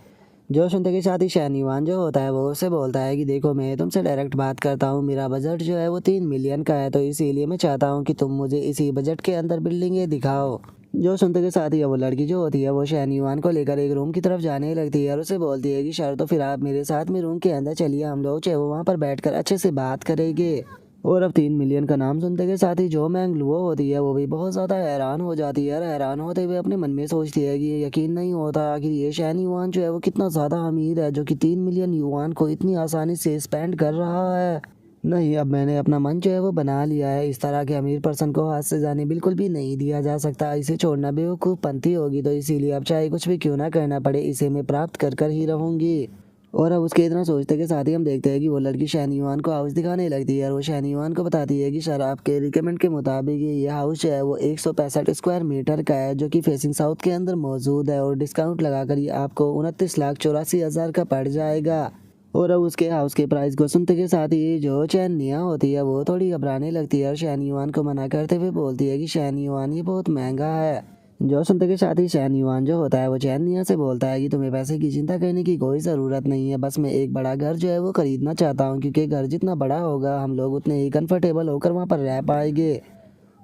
जो सुनते के साथ ही शहनीवान जो होता है वो उससे बोलता है कि देखो मैं तुमसे डायरेक्ट बात करता हूँ, मेरा बजट जो है वो 3 मिलियन का है, तो इसीलिए मैं चाहता हूँ कि तुम मुझे इसी बजट के अंदर बिल्डिंगें दिखाओ। जो सुनते के साथ ही वो लड़की जो होती है वो शहनीवान को लेकर एक रूम की तरफ जाने लगती है और उसे बोलती है कि सर तो फिर आप मेरे साथ में रूम के अंदर चलिए, हम लोग जो है वो वहाँ पर बैठकर अच्छे से बात करेंगे। और अब 3 मिलियन का नाम सुनते के साथ ही जो मैंगलुओ होती है वो भी बहुत ज़्यादा हैरान हो जाती है और हैरान होते हुए अपने मन में सोचती है कि ये यकीन नहीं होता आखिर ये शहनीवान जो है वो कितना ज़्यादा अमीर है, जो कि 3 मिलियन युआन को इतनी आसानी से स्पेंड कर रहा है। नहीं, अब मैंने अपना मन जो है वो बना लिया है, इस तरह के अमीर पर्सन को हाथ से जाने बिल्कुल भी नहीं दिया जा सकता, इसे छोड़ना बेवकूफ़पंती होगी, तो इसीलिए अब चाहे कुछ भी क्यों ना करना पड़े इसे मैं प्राप्त कर कर ही रहूँगी। और अब उसके इतना सोचते के साथ ही हम देखते हैं कि वो लड़की शहनीवान को हाउस दिखाने लगती है और वो शहनीवान को बताती है कि सर आपके रिकमेंड के मुताबिक ये हाउस जो है वो 165 स्क्वायर मीटर का है, जो कि फेसिंग साउथ के अंदर मौजूद है और डिस्काउंट लगाकर ये आपको 29,84,000 का पड़ जाएगा। और अब उसके हाउस के प्राइस को सुनते के साथ ही जो चैनिया होती है वो थोड़ी घबराने लगती है और शहनीवान को मना करते हुए बोलती है कि शहनीवान ये बहुत महंगा है। जो सुनते के साथ ही शहनीवान जो होता है वो चैनिया से बोलता है कि तुम्हें पैसे की चिंता करने की कोई ज़रूरत नहीं है, बस मैं एक बड़ा घर जो है वो खरीदना चाहता हूँ, क्योंकि घर जितना बड़ा होगा हम लोग उतने ही कंफर्टेबल होकर वहाँ पर रह पाएंगे।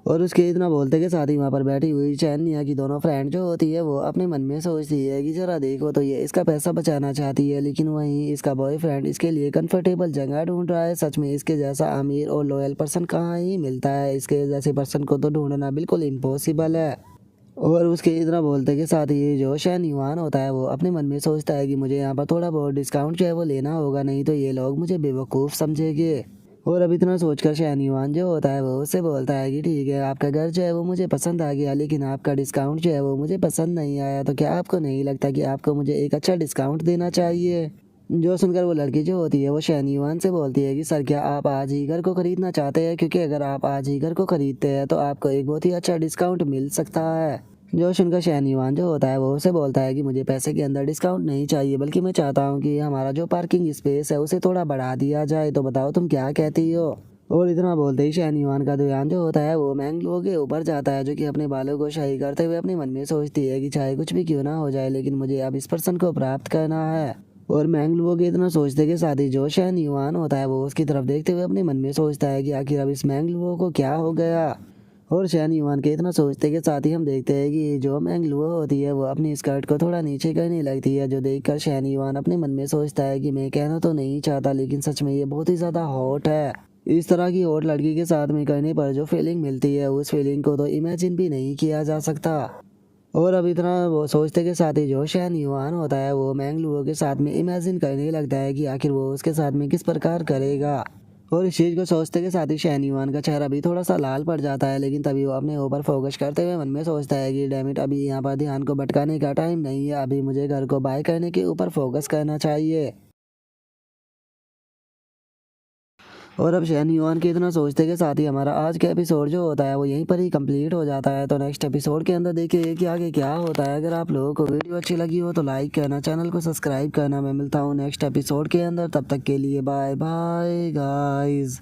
और उसके इतना बोलते के साथ ही वहाँ पर बैठी हुई शहनिया की दोनों फ्रेंड जो होती है वो अपने मन में सोचती है कि जरा देखो तो ये इसका पैसा बचाना चाहती है, लेकिन वहीं इसका बॉयफ्रेंड इसके लिए कंफर्टेबल जगह ढूंढ रहा है। सच में इसके जैसा अमीर और लॉयल पर्सन कहाँ ही मिलता है, इसके जैसे पर्सन को तो ढूंढना बिल्कुल इम्पॉसिबल है। और उसके इतना बोलते के साथ ही जो शैन युआन होता है वो अपने मन में सोचता है कि मुझे यहाँ पर थोड़ा बहुत डिस्काउंट जो है वो लेना होगा, नहीं तो ये लोग मुझे बेवकूफ़ समझेंगे। और अब इतना सोचकर शैन युआन जो होता है वो उससे बोलता है कि ठीक है, आपका घर जो है वो मुझे पसंद आ गया, लेकिन आपका डिस्काउंट जो है वो मुझे पसंद नहीं आया, तो क्या आपको नहीं लगता कि आपको मुझे एक अच्छा डिस्काउंट देना चाहिए। जो सुनकर वो लड़की जो होती है वो शैन युआन से बोलती है कि सर क्या आप आज ही घर को खरीदना चाहते हैं, क्योंकि अगर आप आज ही घर को खरीदते हैं तो आपको एक बहुत ही अच्छा डिस्काउंट मिल सकता है। जो सुनकर शैन युआन जो होता है वो उसे बोलता है कि मुझे पैसे के अंदर डिस्काउंट नहीं चाहिए, बल्कि मैं चाहता हूँ कि हमारा जो पार्किंग स्पेस है उसे थोड़ा बढ़ा दिया जाए, तो बताओ तुम क्या कहती हो। और इतना बोलते ही शैन युआन का ध्यान जो होता है वो मैंगलो के ऊपर जाता है, जो कि अपने बालों को शाही करते हुए अपने मन में सोचती है कि चाहे कुछ भी क्यों ना हो जाए, लेकिन मुझे अब इस पर्सन को प्राप्त करना है। और मैंगलुओ के इतना सोचते के साथ ही जो शैन युआन होता है वो उसकी तरफ देखते हुए अपने मन में सोचता है कि आखिर अब इस मैंगलुओ को क्या हो गया। और शैन युआन के इतना सोचते के साथ ही हम देखते हैं कि जो मैंगलुओ होती है वो अपनी स्कर्ट को थोड़ा नीचे करने लगती है, जो देखकर शैन युआन अपने मन में सोचता है कि मैं कहना तो नहीं चाहता, लेकिन सच में ये बहुत ही ज़्यादा हॉट है। इस तरह की हॉट लड़की के साथ में करने पर जो फीलिंग मिलती है उस फीलिंग को तो इमेजिन भी नहीं किया जा सकता। और अब इतना वो सोचते के साथ ही जो शैन युआन होता है वो मैंगलुओ के साथ में इमेजिन करने लगता है कि आखिर वो उसके साथ में किस प्रकार करेगा। और इस चीज़ को सोचते के साथ ही शैन युआन का चेहरा भी थोड़ा सा लाल पड़ जाता है, लेकिन तभी वो अपने ऊपर फोकस करते हुए मन में सोचता है कि डैमिट, अभी यहाँ पर ध्यान को भटकाने का टाइम नहीं है, अभी मुझे घर को बाय करने के ऊपर फोकस करना चाहिए। और अब शैन युआन के इतना सोचते के साथ ही हमारा आज का एपिसोड जो होता है वो यहीं पर ही कंप्लीट हो जाता है। तो नेक्स्ट एपिसोड के अंदर देखिए कि आगे क्या होता है। अगर आप लोगों को वीडियो अच्छी लगी हो तो लाइक करना, चैनल को सब्सक्राइब करना। मैं मिलता हूँ नेक्स्ट एपिसोड के अंदर, तब तक के लिए बाय बाय गाइज।